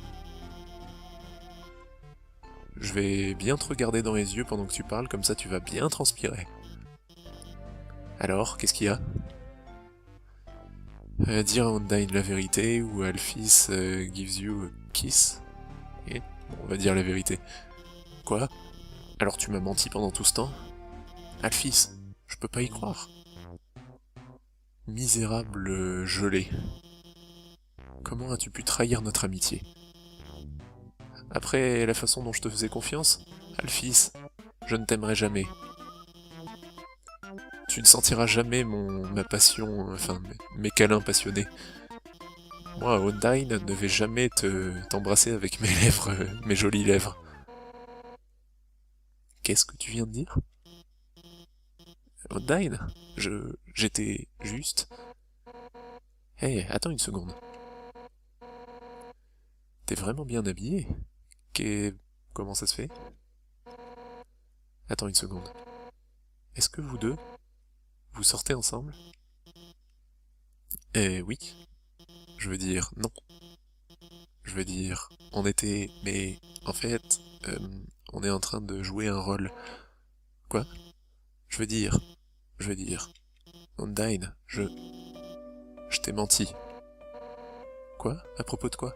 Je vais bien te regarder dans les yeux pendant que tu parles, comme ça tu vas bien transpirer. Alors, qu'est-ce qu'il y a? Dire à Undyne la vérité, ou Alphys gives you a kiss? Et bon, on va dire la vérité. Quoi? Alors tu m'as menti pendant tout ce temps? Alphys, je peux pas y croire. Misérable gelé. Comment as-tu pu trahir notre amitié? Après la façon dont je te faisais confiance? Alphys, je ne t'aimerai jamais. Tu ne sentiras jamais ma passion, enfin mes câlins passionnés. Moi, Undyne, ne vais jamais t'embrasser avec mes lèvres, mes jolies lèvres. Qu'est-ce que tu viens de dire? Undyne? J'étais juste... Hé, attends une seconde. T'es vraiment bien habillé? Comment ça se fait? Attends une seconde. Est-ce que vous deux, vous sortez ensemble? Eh oui. Je veux dire, non. Je veux dire, on était... Mais, en fait, on est en train de jouer un rôle. Quoi? Je veux dire... Je veux dire... Undyne, je t'ai menti. Quoi? À propos de quoi?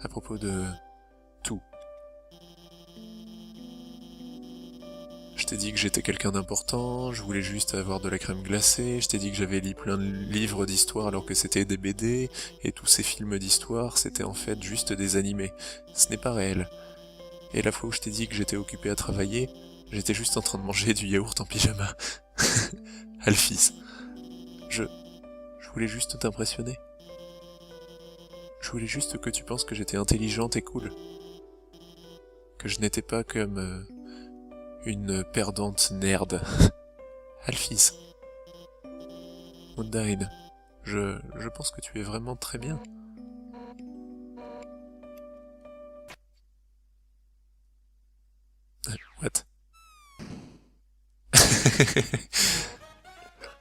À propos de... tout. Je t'ai dit que j'étais quelqu'un d'important, je voulais juste avoir de la crème glacée, je t'ai dit que j'avais lu plein de livres d'histoire alors que c'était des BD, et tous ces films d'histoire c'était en fait juste des animés. Ce n'est pas réel. Et la fois où je t'ai dit que j'étais occupé à travailler, j'étais juste en train de manger du yaourt en pyjama. Alphys, je voulais juste t'impressionner. Je voulais juste que tu penses que j'étais intelligente et cool. Que je n'étais pas comme une perdante nerd. Alphys, Undyne, je pense que tu es vraiment très bien. What?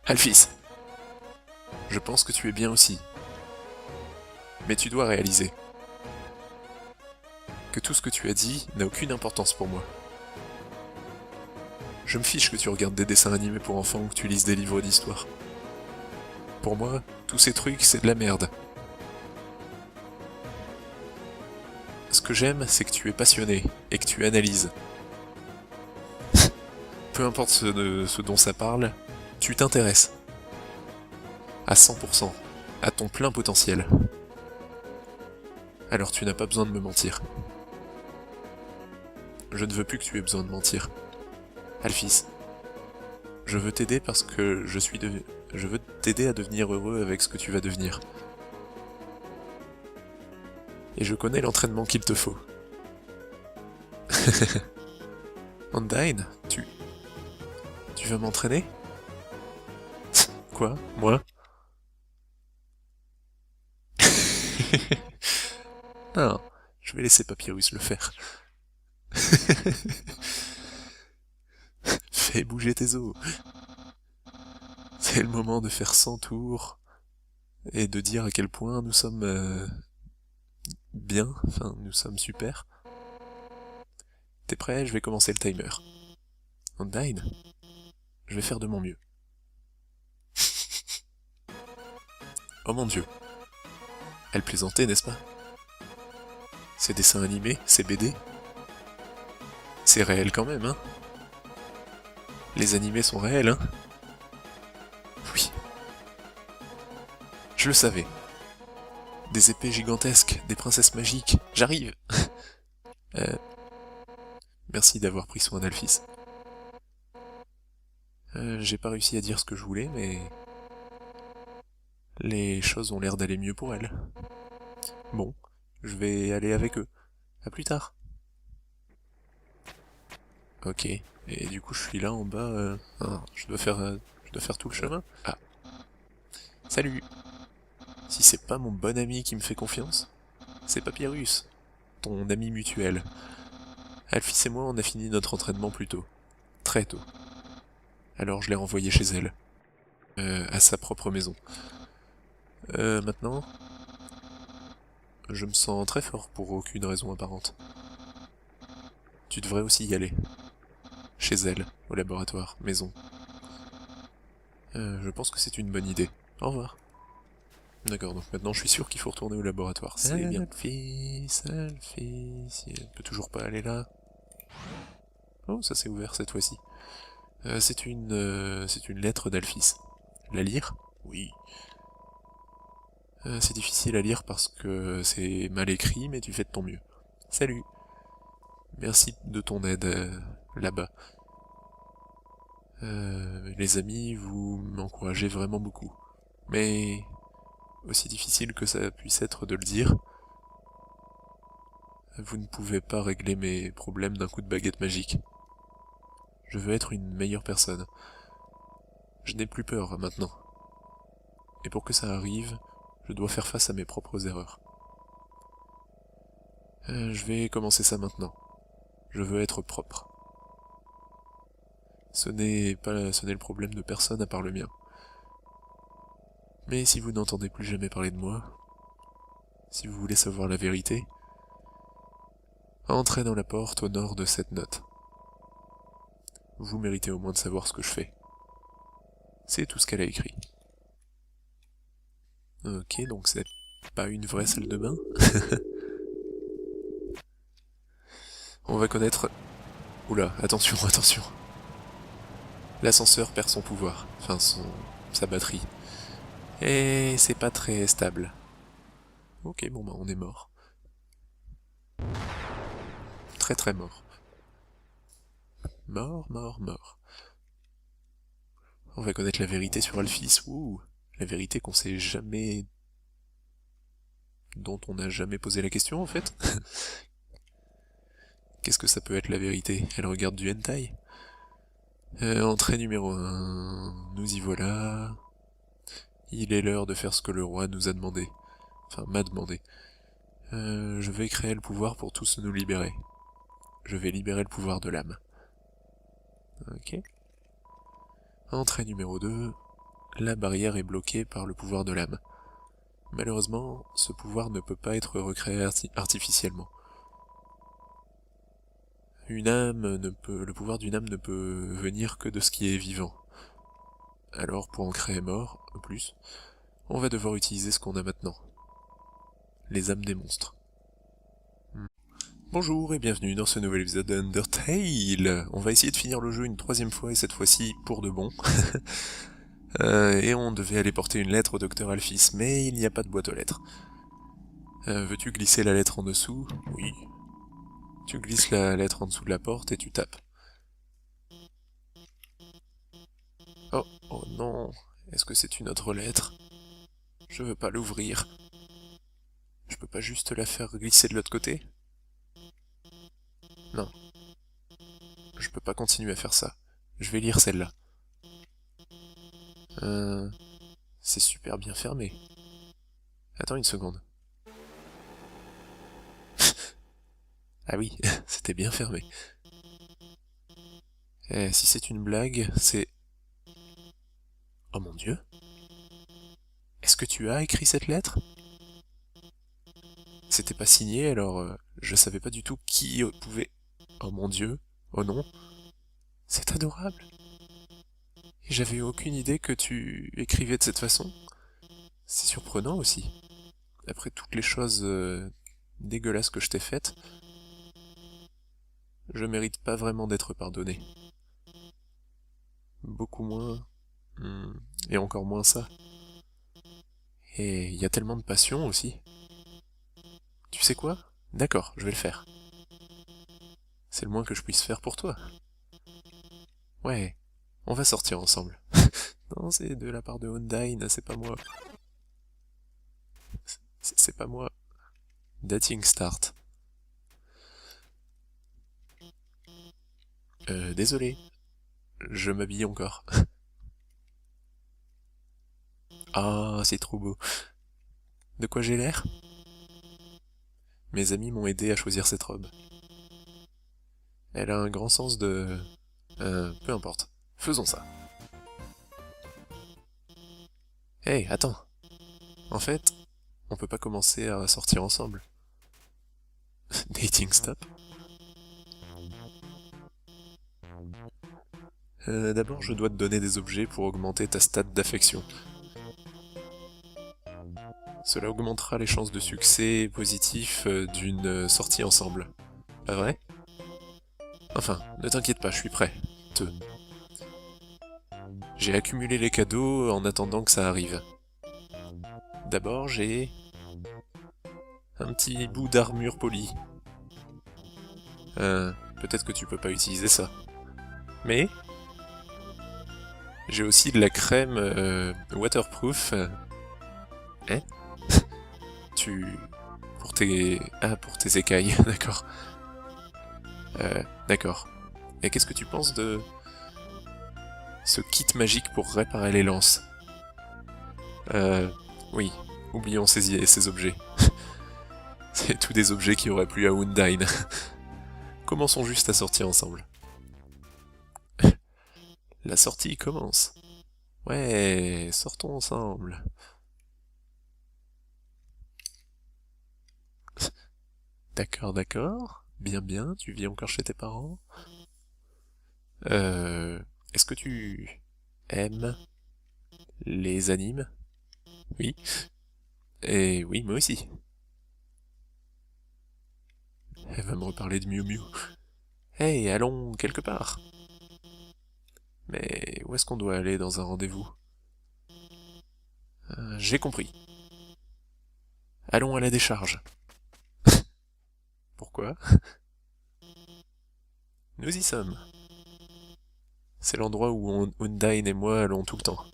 Alphys, je pense que tu es bien aussi. Mais tu dois réaliser que tout ce que tu as dit n'a aucune importance pour moi. Je me fiche que tu regardes des dessins animés pour enfants ou que tu lises des livres d'histoire. Pour moi, tous ces trucs, c'est de la merde. Ce que j'aime, c'est que tu es passionné et que tu analyses. Peu importe ce dont ça parle, tu t'intéresses. À 100%, à ton plein potentiel. Alors tu n'as pas besoin de me mentir. Je ne veux plus que tu aies besoin de mentir. Alphys, je veux t'aider parce que je veux t'aider à devenir heureux avec ce que tu vas devenir. Et je connais l'entraînement qu'il te faut. Undyne, tu veux m'entraîner? Quoi? Moi? Non, je vais laisser Papyrus le faire. Fais bouger tes os. C'est le moment de faire 100 tours et de dire à quel point nous sommes bien, enfin nous sommes super. T'es prêt? Je vais commencer le timer. Undyne, je vais faire de mon mieux. Oh mon dieu. Elle plaisantait, n'est-ce pas? Ces dessins animés, ces BD, c'est réel quand même, hein? Les animés sont réels, hein? Oui. Je le savais. Des épées gigantesques, des princesses magiques, j'arrive. euh... Merci d'avoir pris soin d'Alphys. J'ai pas réussi à dire ce que je voulais, mais... les choses ont l'air d'aller mieux pour elle. Bon, je vais aller avec eux. À plus tard. Ok, et du coup je suis là en bas, je dois faire tout le chemin? Ah, salut! Si c'est pas mon bon ami qui me fait confiance, c'est Papyrus. ton ami mutuel. Alphys et moi, on a fini notre entraînement plus tôt. Très tôt. Alors je l'ai renvoyée chez elle. À sa propre maison. Maintenant, je me sens très fort pour aucune raison apparente. Tu devrais aussi y aller. Chez elle, au laboratoire, maison. Je pense que c'est une bonne idée. Au revoir. D'accord, donc maintenant je suis sûr qu'il faut retourner au laboratoire. C'est bien. Alphys, elle peut toujours pas aller là. Oh, ça s'est ouvert cette fois-ci. C'est une lettre d'Alphys. La lire? Oui. C'est difficile à lire parce que c'est mal écrit, mais tu fais de ton mieux. Salut. Merci de ton aide là-bas. Les amis, vous m'encouragez vraiment beaucoup. Mais aussi difficile que ça puisse être de le dire, vous ne pouvez pas régler mes problèmes d'un coup de baguette magique. Je veux être une meilleure personne. Je n'ai plus peur maintenant. Et pour que ça arrive, je dois faire face à mes propres erreurs. Je vais commencer ça maintenant. Je veux être propre. Ce n'est le problème de personne à part le mien. Mais si vous n'entendez plus jamais parler de moi, si vous voulez savoir la vérité, entrez dans la porte au nord de cette note. Vous méritez au moins de savoir ce que je fais. C'est tout ce qu'elle a écrit. Ok, donc c'est pas une vraie salle de bain. On va connaître... Oula, attention, attention. L'ascenseur perd son pouvoir, enfin sa batterie. Et c'est pas très stable. Ok, bon bah on est mort. Très très mort. Mort, mort, mort. On va connaître la vérité sur Alphys. Ouh, la vérité qu'on sait jamais... dont on n'a jamais posé la question en fait. Qu'est-ce que ça peut être la vérité? Elle regarde du hentai? Entrée numéro 1. Nous y voilà. Il est l'heure de faire ce que le roi nous a demandé. Enfin, m'a demandé. Je vais créer le pouvoir pour tous nous libérer. Je vais libérer le pouvoir de l'âme. Ok. Entrée numéro 2. La barrière est bloquée par le pouvoir de l'âme. Malheureusement, ce pouvoir ne peut pas être recréé artificiellement. Le pouvoir d'une âme ne peut venir que de ce qui est vivant. Alors pour en créer mort, en plus, on va devoir utiliser ce qu'on a maintenant. Les âmes des monstres. Bonjour et bienvenue dans ce nouvel épisode d'Undertale. On va essayer de finir le jeu une troisième fois et cette fois-ci pour de bon. Et on devait aller porter une lettre au docteur Alphys, mais il n'y a pas de boîte aux lettres. Veux-tu glisser la lettre en dessous? Oui. Tu glisses la lettre en dessous de la porte et tu tapes. Oh, oh non. Est-ce que c'est une autre lettre? Je veux pas l'ouvrir. Je peux pas juste la faire glisser de l'autre côté? Non. Je peux pas continuer à faire ça. Je vais lire celle-là. C'est super bien fermé. Attends une seconde. Ah oui, c'était bien fermé. Si c'est une blague, c'est... Oh mon Dieu. Est-ce que tu as écrit cette lettre? C'était pas signé, alors je savais pas du tout qui pouvait... Oh mon Dieu. Oh non. C'est adorable. Et j'avais aucune idée que tu écrivais de cette façon. C'est surprenant aussi. Après toutes les choses dégueulasses que je t'ai faites, je mérite pas vraiment d'être pardonné. Beaucoup moins. Et encore moins ça. Et il y a tellement de passion aussi. Tu sais quoi? D'accord, je vais le faire. C'est le moins que je puisse faire pour toi. Ouais, on va sortir ensemble. Non, c'est de la part de Undyne, c'est pas moi. C'est pas moi. Dating start. Désolé. Je m'habille encore. Ah, c'est trop beau. De quoi j'ai l'air? mes amis m'ont aidé à choisir cette robe. Elle a un grand sens de... peu importe. Faisons ça. Hey, attends. En fait, on peut pas commencer à sortir ensemble. Dating stop. D'abord, je dois te donner des objets pour augmenter ta stat d'affection. Cela augmentera les chances de succès positif d'une sortie ensemble. Pas vrai? Enfin, ne t'inquiète pas, je suis prêt. J'ai accumulé les cadeaux en attendant que ça arrive. D'abord, j'ai... un petit bout d'armure polie. Peut-être que tu peux pas utiliser ça. Mais... j'ai aussi de la crème waterproof. Hein? Pour tes... ah, pour tes écailles, d'accord. D'accord. Et qu'est-ce que tu penses de... ce kit magique pour réparer les lances? Oui. Oublions ces objets. C'est tous des objets qui auraient plu à Undyne. Commençons juste à sortir ensemble. La sortie commence. Ouais, sortons ensemble. D'accord, d'accord. Bien, bien, tu vis encore chez tes parents? Est-ce que tu aimes les animes? Oui. Et oui, moi aussi. Elle va me reparler de Miu Miu. Hey, allons quelque part. Mais où est-ce qu'on doit aller dans un rendez-vous? J'ai compris. Allons à la décharge. Pourquoi? Nous y sommes. C'est l'endroit où Undyne et moi allons tout le temps.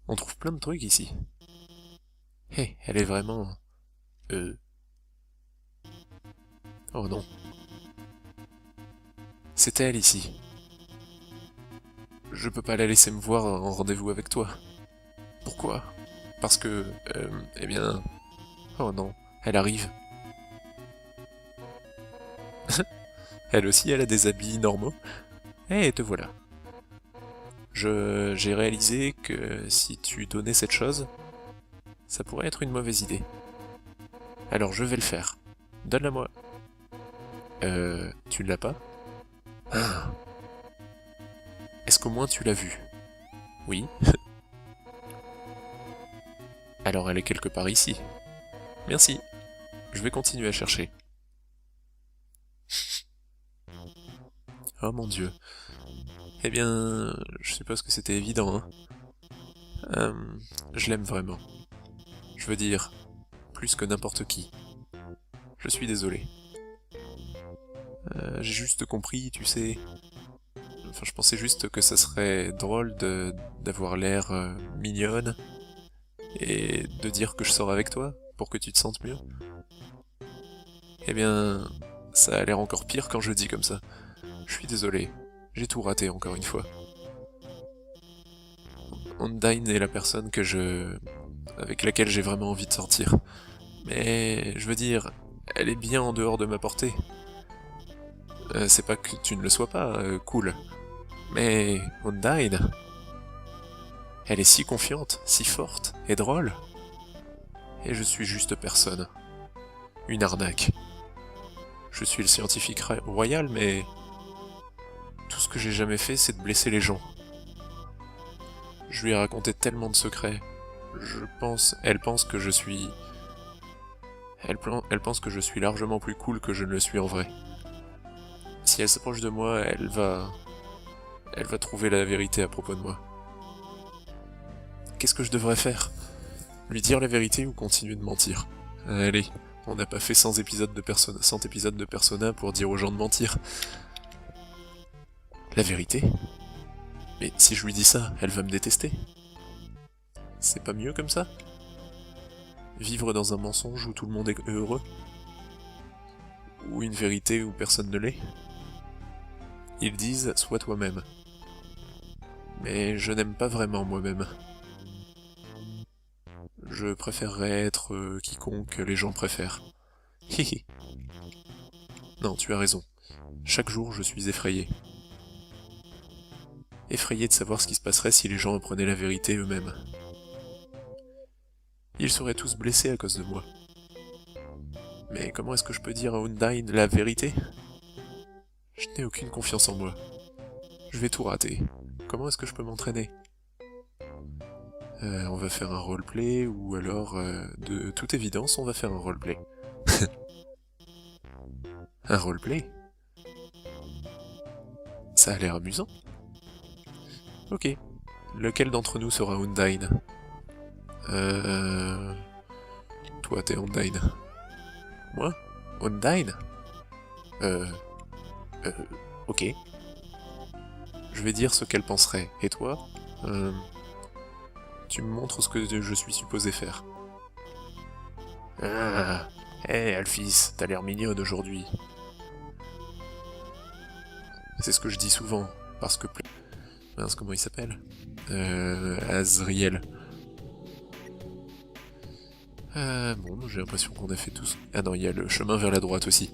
On trouve plein de trucs ici. Hé, elle est vraiment... Oh non. C'est elle ici. Je peux pas la laisser me voir en rendez-vous avec toi. Pourquoi? Parce que... eh bien... Oh non, elle arrive. Elle aussi, elle a des habits normaux. Eh, te voilà. J'ai réalisé que si tu donnais cette chose, ça pourrait être une mauvaise idée. Alors je vais le faire. Donne-la-moi. Tu ne l'as pas? Ah. Est-ce qu'au moins tu l'as vue? Oui. Alors elle est quelque part ici. Merci. Je vais continuer à chercher. Oh mon Dieu. Eh bien, je suppose que c'était évident, hein. Je l'aime vraiment. Je veux dire, plus que n'importe qui. Je suis désolé. J'ai juste compris, tu sais... Enfin, je pensais juste que ça serait drôle d'avoir l'air mignonne et de dire que je sors avec toi pour que tu te sentes mieux. Eh bien, ça a l'air encore pire quand je le dis comme ça. Je suis désolé, j'ai tout raté encore une fois. Undyne est la personne avec laquelle j'ai vraiment envie de sortir. Mais, je veux dire, elle est bien en dehors de ma portée. C'est pas que tu ne le sois pas, cool. Mais, Undyne... elle est si confiante, si forte et drôle. Et je suis juste personne. Une arnaque. Je suis le scientifique royal, mais... tout ce que j'ai jamais fait, c'est de blesser les gens. Je lui ai raconté tellement de secrets. Elle pense que je suis... Elle pense que je suis largement plus cool que je ne le suis en vrai. Si elle s'approche de moi, elle va trouver la vérité à propos de moi. Qu'est-ce que je devrais faire? Lui dire la vérité ou continuer de mentir? Allez, on n'a pas fait 100 épisodes de Persona pour dire aux gens de mentir. La vérité? Mais si je lui dis ça, elle va me détester. C'est pas mieux comme ça? Vivre dans un mensonge où tout le monde est heureux? Ou une vérité où personne ne l'est? Ils disent « sois toi-même ». Mais je n'aime pas vraiment moi-même. Je préférerais être quiconque les gens préfèrent. Hihi. Non, tu as raison. Chaque jour, je suis effrayé. Effrayé de savoir ce qui se passerait si les gens apprenaient la vérité eux-mêmes. Ils seraient tous blessés à cause de moi. Mais comment est-ce que je peux dire à Undyne la vérité? Je n'ai aucune confiance en moi. Je vais tout rater. Comment est-ce que je peux m'entraîner? On va faire un roleplay, ou alors, de toute évidence, on va faire un roleplay. Un roleplay? Ça a l'air amusant. Ok. Lequel d'entre nous sera Undyne? Toi, t'es Undyne. Moi? Undyne? Euh... Euh... Ok. Je vais dire ce qu'elle penserait. Et toi? Tu me montres ce que je suis supposé faire. Ah. Hé, Alphys, t'as l'air mignonne aujourd'hui. C'est ce que je dis souvent, parce que... Mince, comment il s'appelle? Azriel. Bon, j'ai l'impression qu'on a fait tous... Ah non, il y a le chemin vers la droite aussi.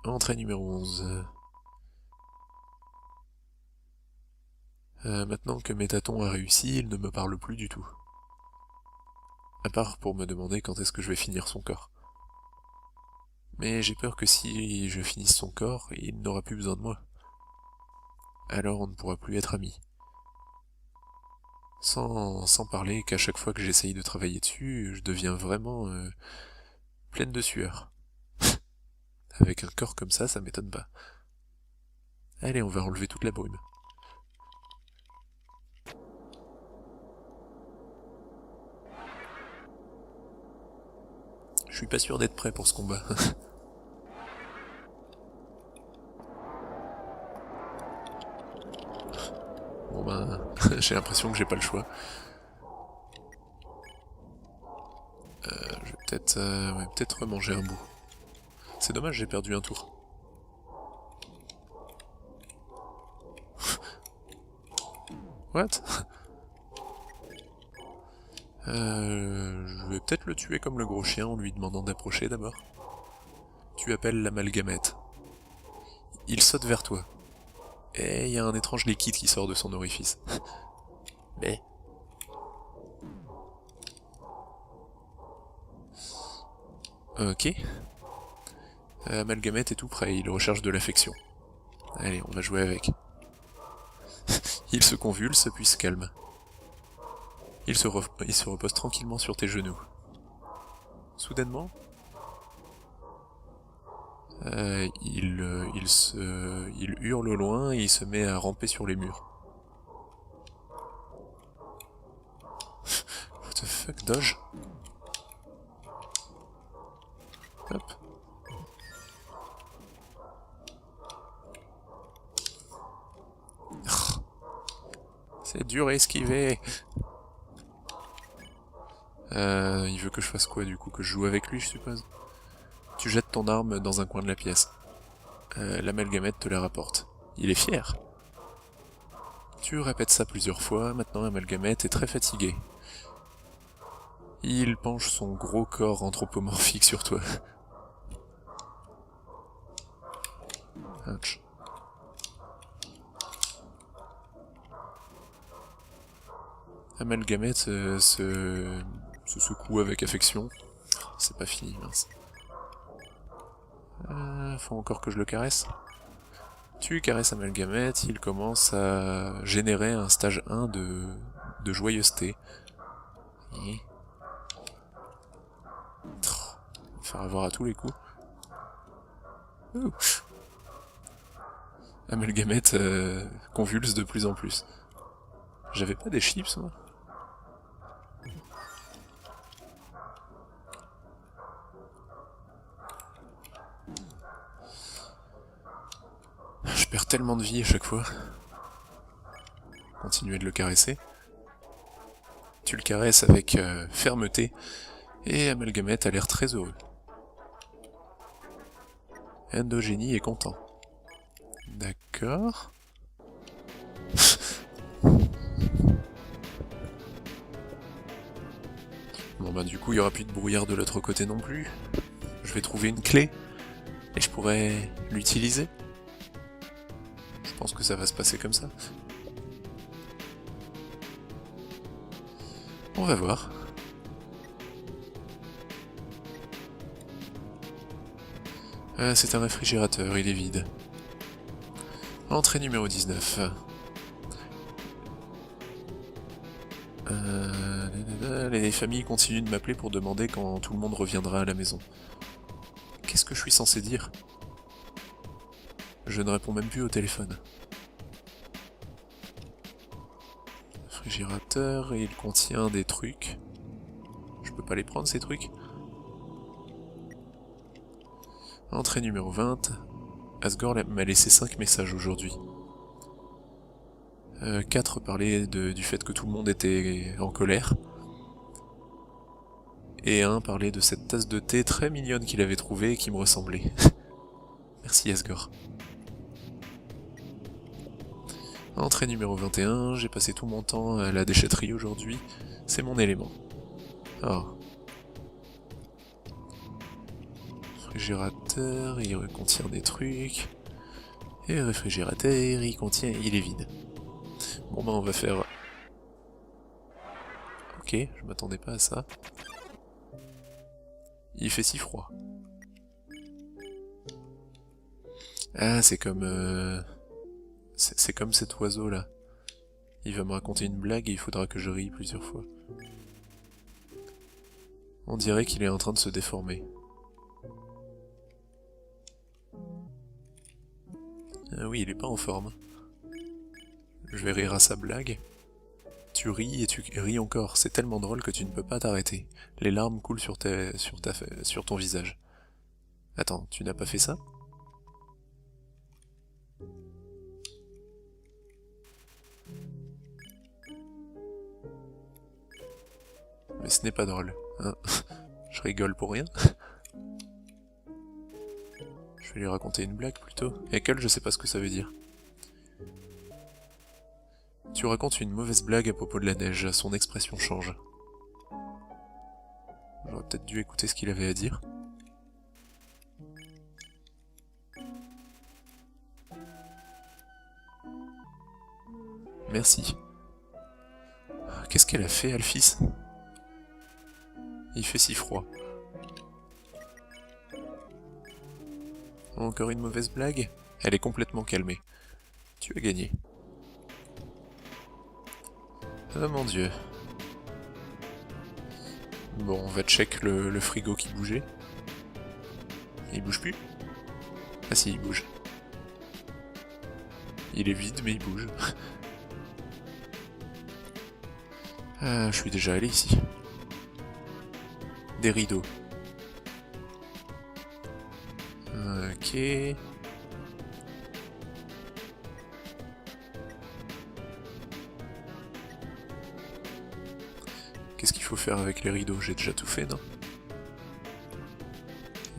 Entrée numéro 11. Maintenant que Métaton a réussi, il ne me parle plus du tout. À part pour me demander quand est-ce que je vais finir son corps. Mais j'ai peur que si je finisse son corps, il n'aura plus besoin de moi. Alors on ne pourra plus être amis. Sans parler qu'à chaque fois que j'essaye de travailler dessus, je deviens vraiment pleine de sueur. Avec un corps comme ça m'étonne pas. Allez, on va enlever toute la brume. Je suis pas sûr d'être prêt pour ce combat. Bon ben, j'ai l'impression que j'ai pas le choix. Je vais peut-être remanger un bout. C'est dommage, j'ai perdu un tour. What? Je vais peut-être le tuer comme le gros chien en lui demandant d'approcher d'abord. Tu appelles l'amalgamète. Il saute vers toi. Et il y a un étrange liquide qui sort de son orifice. Mais... Ok. Amalgamète est tout prêt, il recherche de l'affection. Allez, on va jouer avec. Il se convulse puis se calme. Il se repose tranquillement sur tes genoux. Soudainement, il hurle au loin et il se met à ramper sur les murs. What the fuck, dodge? Hop. C'est dur à esquiver. Il veut que je fasse quoi du coup? Que je joue avec lui, je suppose? Tu jettes ton arme dans un coin de la pièce. L'amalgamète te la rapporte. Il est fier. Tu répètes ça plusieurs fois, maintenant Amalgamète est très fatigué. Il penche son gros corps anthropomorphique sur toi. Ouch. Amalgamète se secoue avec affection. C'est pas fini, mince. Faut encore que je le caresse. Tu caresses Amalgamète, il commence à générer un stage 1 de joyeuseté. Faire avoir à tous les coups. Ouh. Amalgamète convulse de plus en plus. J'avais pas des chips, moi? Je perds tellement de vie à chaque fois. Continuez de le caresser. Tu le caresses avec fermeté, et Amalgamète a l'air très heureux. Endogénie est content. D'accord. Bon bah du coup il y aura plus de brouillard de l'autre côté non plus. Je vais trouver une clé et je pourrai l'utiliser. Je pense que ça va se passer comme ça. On va voir. Ah, c'est un réfrigérateur, il est vide. Entrée numéro 19. Les familles continuent de m'appeler pour demander quand tout le monde reviendra à la maison. Qu'est-ce que je suis censé dire? Je ne réponds même plus au téléphone. Réfrigérateur, et il contient des trucs. Je peux pas les prendre ces trucs? Entrée numéro 20. Asgore m'a laissé 5 messages aujourd'hui. 4 parlaient du fait que tout le monde était en colère. Et un parlait de cette tasse de thé très mignonne qu'il avait trouvée et qui me ressemblait. Merci Asgore. Entrée numéro 21, j'ai passé tout mon temps à la déchetterie aujourd'hui. C'est mon élément. Oh. Réfrigérateur, il contient des trucs. Et le réfrigérateur, il est vide. Bon bah on va faire... Ok, je m'attendais pas à ça. Il fait si froid. Ah, c'est comme... C'est comme cet oiseau là. Il va me raconter une blague et il faudra que je rie plusieurs fois. On dirait qu'il est en train de se déformer. Ah oui, il est pas en forme. Je vais rire à sa blague. Tu ris et tu ris encore, c'est tellement drôle que tu ne peux pas t'arrêter. Les larmes coulent sur ton visage. Attends, tu n'as pas fait ça? Mais ce n'est pas drôle, hein. Je rigole pour rien. Je vais lui raconter une blague plutôt. Et quelle, je sais pas ce que ça veut dire. Tu racontes une mauvaise blague à propos de la neige, son expression change. J'aurais peut-être dû écouter ce qu'il avait à dire. Merci. Qu'est-ce qu'elle a fait, Alphys? Il fait si froid. Encore une mauvaise blague? Elle est complètement calmée. Tu as gagné. Oh mon dieu. Bon, on va check le frigo qui bougeait. Il bouge plus? Ah si, il bouge. Il est vide, mais il bouge. Ah, je suis déjà allé ici. Des rideaux. Ok. Qu'est-ce qu'il faut faire avec les rideaux? J'ai déjà tout fait, non?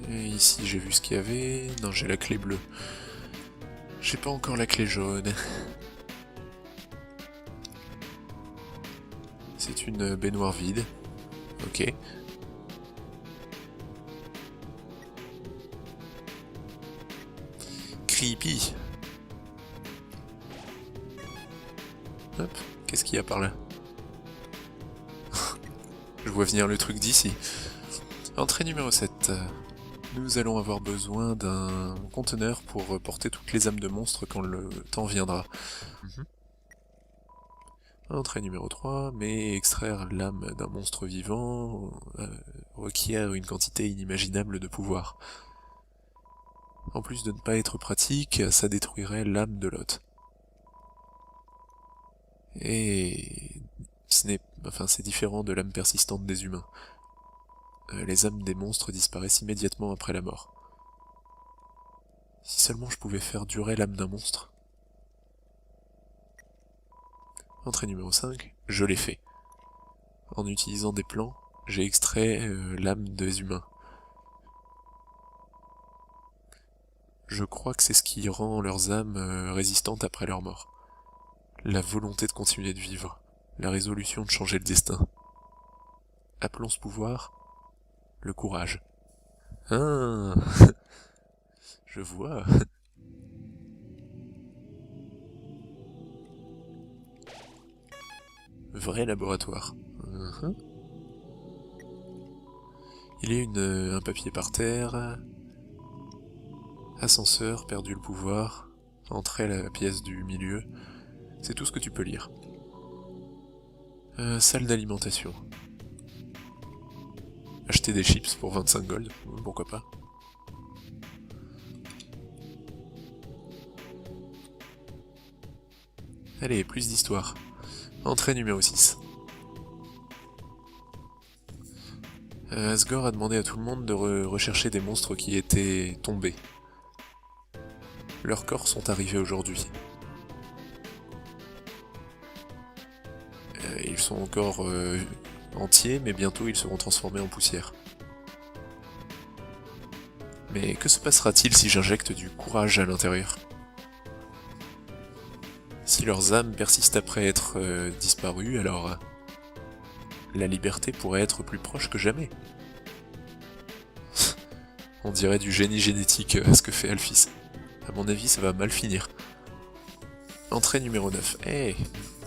Et ici, j'ai vu ce qu'il y avait. Non, j'ai la clé bleue. J'ai pas encore la clé jaune. C'est une baignoire vide. Ok. Creepy. Hop, qu'est-ce qu'il y a par là? Je vois venir le truc d'ici. Entrée numéro 7. Nous allons avoir besoin d'un conteneur pour porter toutes les âmes de monstres quand le temps viendra. Entrée numéro 3. Mais extraire l'âme d'un monstre vivant requiert une quantité inimaginable de pouvoir. En plus de ne pas être pratique, ça détruirait l'âme de l'hôte. Et c'est différent de l'âme persistante des humains. Les âmes des monstres disparaissent immédiatement après la mort. Si seulement je pouvais faire durer l'âme d'un monstre. Entrée numéro 5, je l'ai fait. En utilisant des plans, j'ai extrait l'âme des humains. Je crois que c'est ce qui rend leurs âmes résistantes après leur mort. La volonté de continuer de vivre, la résolution de changer le destin. Appelons ce pouvoir le courage. Ah, je vois. Vrai laboratoire. Mhm. Il y a un papier par terre. Ascenseur, perdu le pouvoir. Entrée à la pièce du milieu. C'est tout ce que tu peux lire. Salle d'alimentation. Acheter des chips pour 25 gold, pourquoi pas. Allez, plus d'histoire. Entrée numéro 6. Asgore a demandé à tout le monde de rechercher des monstres qui étaient tombés. Leurs corps sont arrivés aujourd'hui. Ils sont encore entiers, mais bientôt ils seront transformés en poussière. Mais que se passera-t-il si j'injecte du courage à l'intérieur? Si leurs âmes persistent après être disparues, alors la liberté pourrait être plus proche que jamais. On dirait du génie génétique ce que fait Alphys. À mon avis, ça va mal finir. Entrée numéro 9. Hey,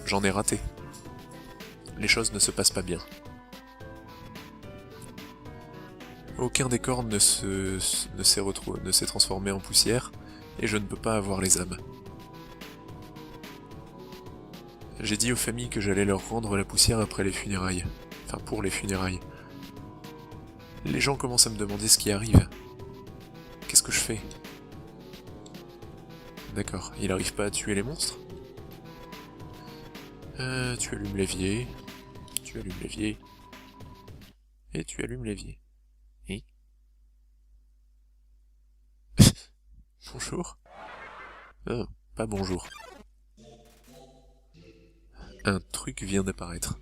j'en ai raté. Les choses ne se passent pas bien. Aucun des corps ne s'est transformé en poussière, et je ne peux pas avoir les âmes. J'ai dit aux familles que j'allais leur rendre la poussière après les funérailles. Enfin, pour les funérailles. Les gens commencent à me demander ce qui arrive. Qu'est-ce que je fais? D'accord, il arrive pas à tuer les monstres? Tu allumes l'évier. Tu allumes l'évier. Et tu allumes l'évier. Et bonjour? Pas bonjour. Un truc vient d'apparaître.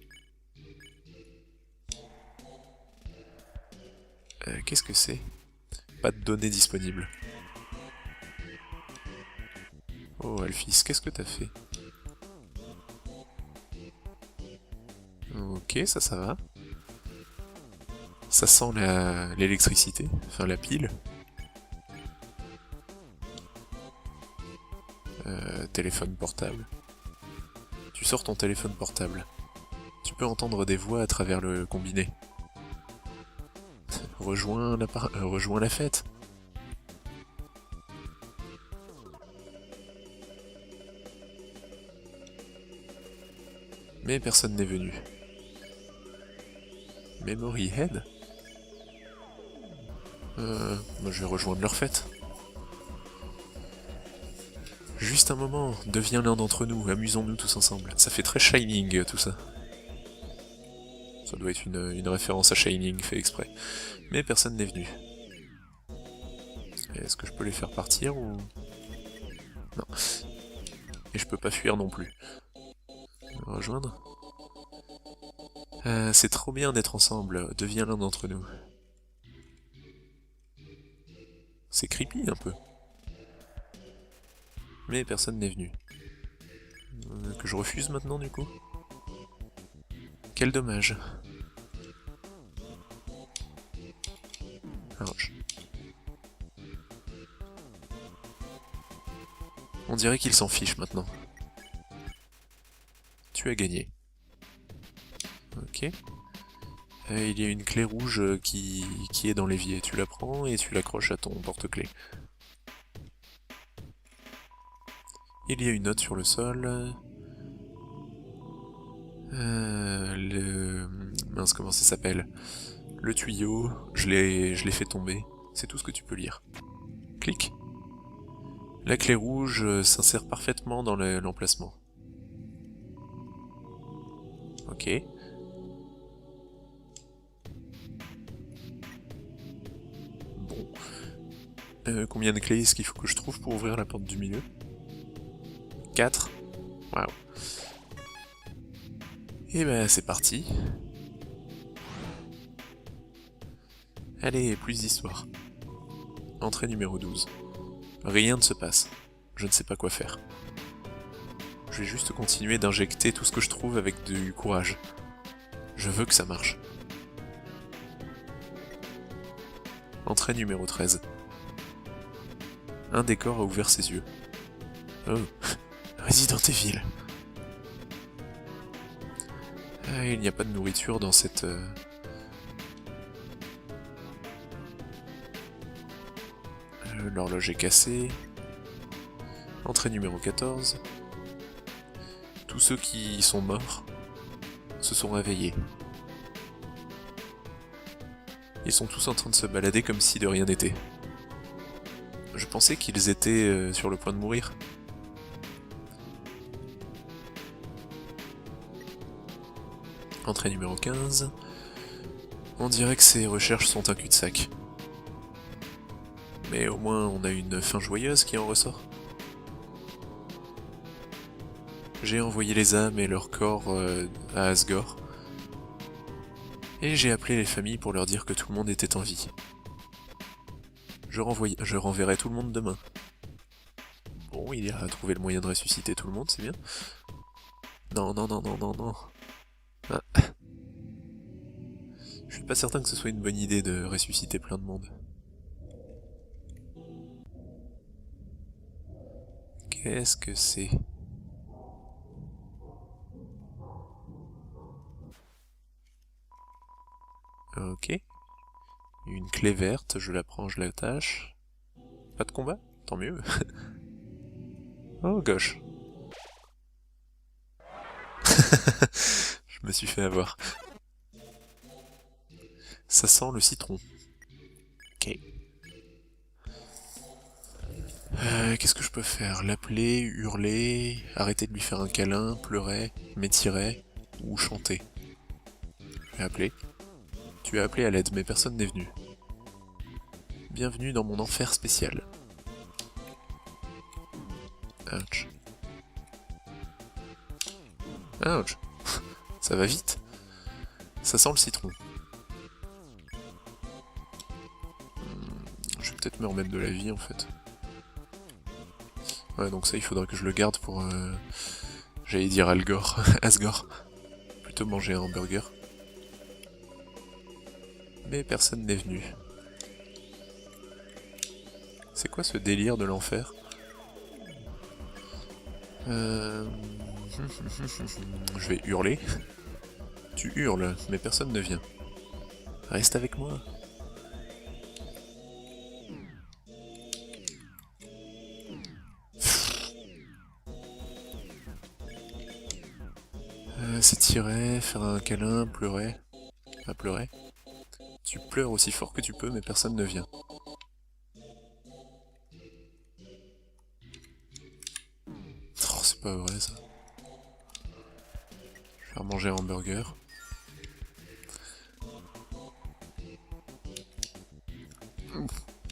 Qu'est-ce que c'est? Pas de données disponibles. Oh Alphys, qu'est-ce que t'as fait? Ok, ça va. Ça sent l'électricité, enfin la pile. Téléphone portable. Tu sors ton téléphone portable. Tu peux entendre des voix à travers le combiné. Rejoins la fête. Mais personne n'est venu. Memory Head? Moi je vais rejoindre leur fête. Juste un moment, deviens l'un d'entre nous, amusons-nous tous ensemble. Ça fait très Shining tout ça. Ça doit être une référence à Shining fait exprès. Mais personne n'est venu. Est-ce que je peux les faire partir ou... Non. Et je peux pas fuir non plus. Rejoindre? C'est trop bien d'être ensemble, deviens l'un d'entre nous. C'est creepy un peu. Mais personne n'est venu. Que je refuse maintenant du coup? Quel dommage. Ouch. On dirait qu'il s'en fiche maintenant. Tu as gagné. Ok. Il y a une clé rouge qui est dans l'évier. Tu la prends et tu l'accroches à ton porte-clés. Il y a une note sur le sol. Mince, comment ça s'appelle? Le tuyau, je l'ai fait tomber. C'est tout ce que tu peux lire. Clique. La clé rouge s'insère parfaitement dans l'emplacement. Ok. Bon. Combien de clés est-ce qu'il faut que je trouve pour ouvrir la porte du milieu? 4. Waouh. Et ben c'est parti. Allez, plus d'histoire. Entrée numéro 12. Rien ne se passe. Je ne sais pas quoi faire. Je vais juste continuer d'injecter tout ce que je trouve avec du courage. Je veux que ça marche. Entrée numéro 13. Un décor a ouvert ses yeux. Oh, Resident Evil. Ah, il n'y a pas de nourriture dans cette... L'horloge est cassée. Entrée numéro 14. Tous ceux qui sont morts se sont réveillés. Ils sont tous en train de se balader comme si de rien n'était. Je pensais qu'ils étaient sur le point de mourir. Entrée numéro 15. On dirait que ces recherches sont un cul-de-sac. Mais au moins on a une fin joyeuse qui en ressort. J'ai envoyé les âmes et leurs corps à Asgore. Et j'ai appelé les familles pour leur dire que tout le monde était en vie. Je renverrai tout le monde demain. Bon, il ira trouver le moyen de ressusciter tout le monde, c'est bien. Non, non, non, non, non, non. Ah. Je suis pas certain que ce soit une bonne idée de ressusciter plein de monde. Qu'est-ce que c'est ? Ok. Une clé verte, je la prends, je l'attache. Pas de combat ? Tant mieux. Oh, gauche. Je me suis fait avoir. Ça sent le citron. Ok. Qu'est-ce que je peux faire ? L'appeler, hurler, arrêter de lui faire un câlin, pleurer, m'étirer, ou chanter. Je vais appeler. Tu as appelé à l'aide, mais personne n'est venu. Bienvenue dans mon enfer spécial. Ouch. Ouch. Ça va vite. Ça sent le citron. Je vais peut-être me remettre de la vie en fait. Ouais, donc ça il faudra que je le garde pour... J'allais dire Algore. Asgore. Plutôt manger un hamburger. Mais personne n'est venu. C'est quoi ce délire de l'enfer ? Je vais hurler. Tu hurles, mais personne ne vient. Reste avec moi. S'étirer, faire un câlin, pleurer. Pas pleurer. Tu pleures aussi fort que tu peux, mais personne ne vient. Oh, c'est pas vrai ça. Je vais manger un hamburger.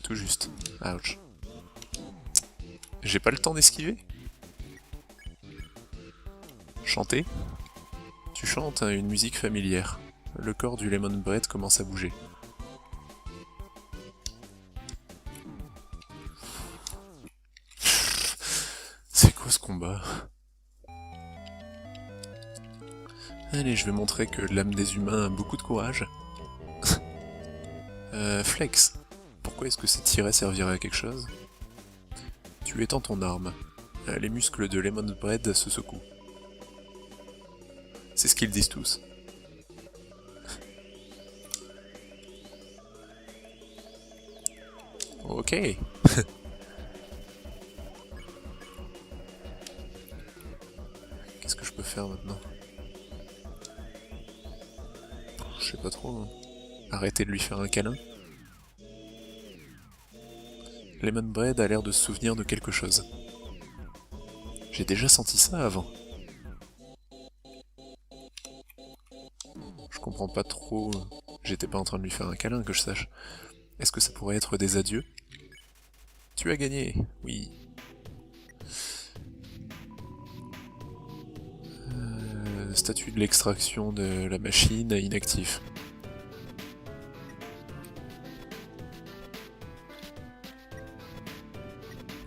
Tout juste. Ouch. J'ai pas le temps d'esquiver. Chanter. Tu chantes une musique familière. Le corps du Lemon Bread commence à bouger. C'est quoi ce combat ? Allez, je vais montrer que l'âme des humains a beaucoup de courage. Flex. Pourquoi est-ce que ces tirets serviraient à quelque chose ? Tu étends ton arme. Les muscles de Lemon Bread se secouent. C'est ce qu'ils disent tous. Ok. Qu'est-ce que je peux faire maintenant ? Je sais pas trop. Hein. Arrêter de lui faire un câlin ? Lemon Bread a l'air de se souvenir de quelque chose. J'ai déjà senti ça avant. Je comprends pas trop. J'étais pas en train de lui faire un câlin, que je sache. Est-ce que ça pourrait être des adieux ? Tu as gagné, oui. Statut de l'extraction de la machine inactif.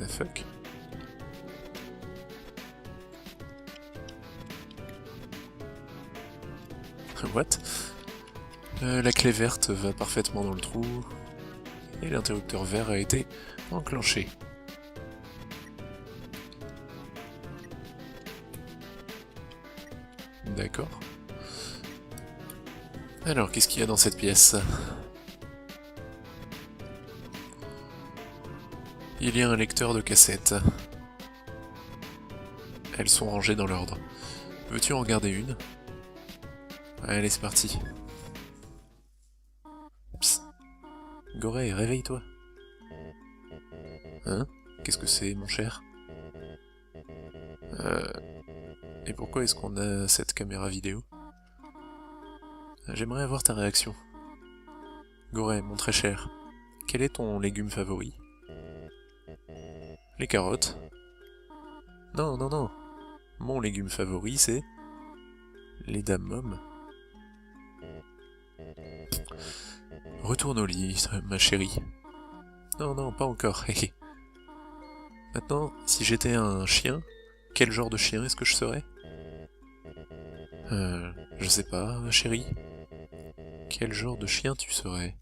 The fuck ? What ? La clé verte va parfaitement dans le trou. Et l'interrupteur vert a été enclenché. D'accord. Alors, qu'est-ce qu'il y a dans cette pièce? Il y a un lecteur de cassettes. Elles sont rangées dans l'ordre. Veux-tu en regarder une? Allez, c'est parti. Psst. Goré, réveille-toi. Hein? Qu'est-ce que c'est, mon cher? Et pourquoi est-ce qu'on a cette caméra vidéo? J'aimerais avoir ta réaction. Goré, mon très cher, quel est ton légume favori? Les carottes. Non, non, non. Mon légume favori, c'est... les dames-mômes. Retourne au lit, ma chérie. Non, non, pas encore. Maintenant, si j'étais un chien, quel genre de chien est-ce que je serais? Je sais pas, ma chérie. Quel genre de chien tu serais?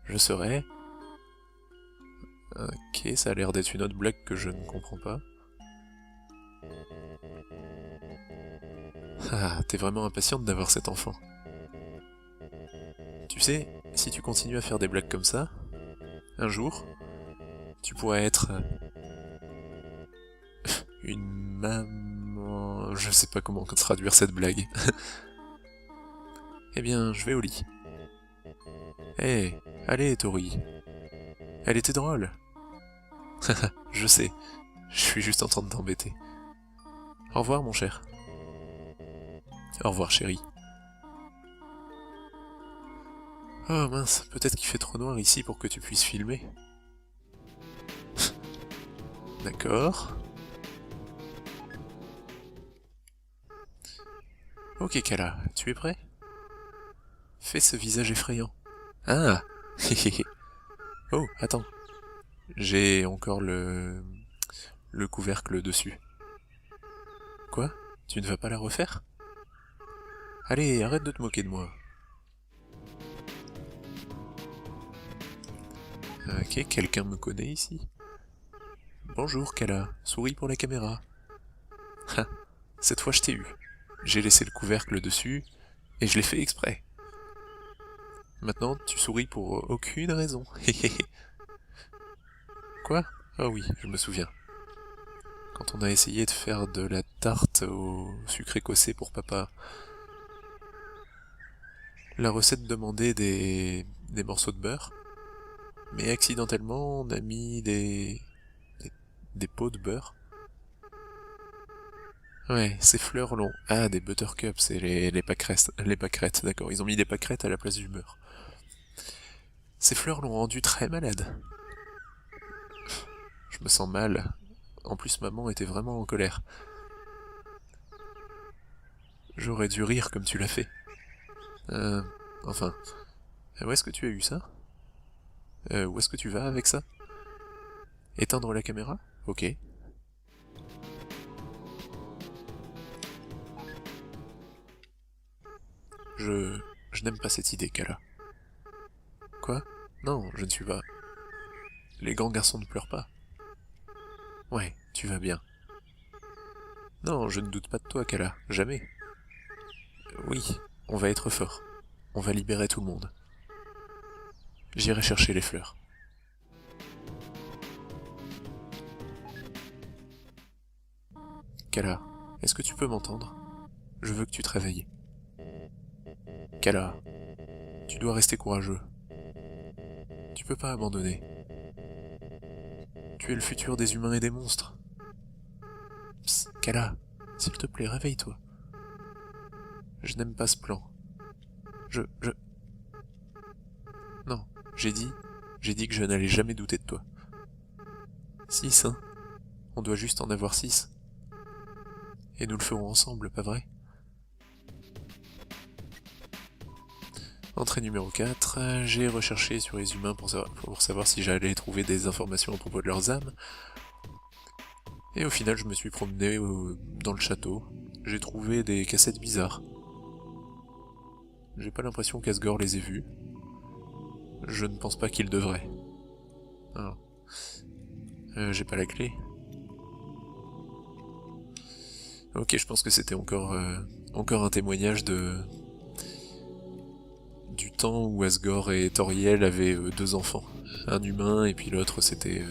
Je serais... Ok, ça a l'air d'être une autre blague que je ne comprends pas. Ah, t'es vraiment impatiente d'avoir cet enfant. Tu sais, si tu continues à faire des blagues comme ça, un jour, tu pourrais être... une maman... Je sais pas comment traduire cette blague. Eh bien, je vais au lit. Hé, allez, Tori. Elle était drôle. Je sais, je suis juste en train de t'embêter. Au revoir, mon cher. Au revoir, chérie. Oh mince, peut-être qu'il fait trop noir ici pour que tu puisses filmer. D'accord. Ok, Kala, tu es prêt? Fais ce visage effrayant. Ah. Oh, attends. J'ai encore le couvercle dessus. Quoi? Tu ne vas pas la refaire? Allez, arrête de te moquer de moi. Ok, quelqu'un me connaît ici? Bonjour, Kala. Souris pour la caméra. Ha, cette fois je t'ai eu. J'ai laissé le couvercle dessus, et je l'ai fait exprès. Maintenant, tu souris pour aucune raison. Quoi? Ah oui, je me souviens. Quand on a essayé de faire de la tarte au sucre écossais pour papa, la recette demandait des morceaux de beurre, mais accidentellement on a mis des pots de beurre. Ouais, ces fleurs longs. Ah, des buttercups, c'est les pâquerettes, d'accord. Ils ont mis des pâquerettes à la place du beurre. Ces fleurs l'ont rendu très malade. Je me sens mal. En plus, maman était vraiment en colère. J'aurais dû rire comme tu l'as fait. Enfin... Où est-ce que tu as eu ça? Où est-ce que tu vas avec ça? Éteindre la caméra? Ok. Je n'aime pas cette idée, Kala. Quoi? Non, je ne suis pas... Les grands garçons ne pleurent pas. Ouais, tu vas bien. Non, je ne doute pas de toi, Kala. Jamais. Oui, on va être fort. On va libérer tout le monde. J'irai chercher les fleurs. Kala, est-ce que tu peux m'entendre? Je veux que tu te réveilles. Kala, tu dois rester courageux. Tu peux pas abandonner. Tu es le futur des humains et des monstres. Psst, Kala, s'il te plaît, réveille-toi. Je n'aime pas ce plan. Non, j'ai dit que je n'allais jamais douter de toi. 6, hein? On doit juste en avoir 6. Et nous le ferons ensemble, pas vrai? Entrée numéro 4, j'ai recherché sur les humains pour savoir si j'allais trouver des informations à propos de leurs âmes. Et au final, je me suis promené dans le château. J'ai trouvé des cassettes bizarres. J'ai pas l'impression qu'Asgore les ait vues. Je ne pense pas qu'il devrait. Ah. J'ai pas la clé. Ok, je pense que c'était encore un témoignage du temps où Asgore et Toriel avaient deux enfants. Un humain et puis l'autre c'était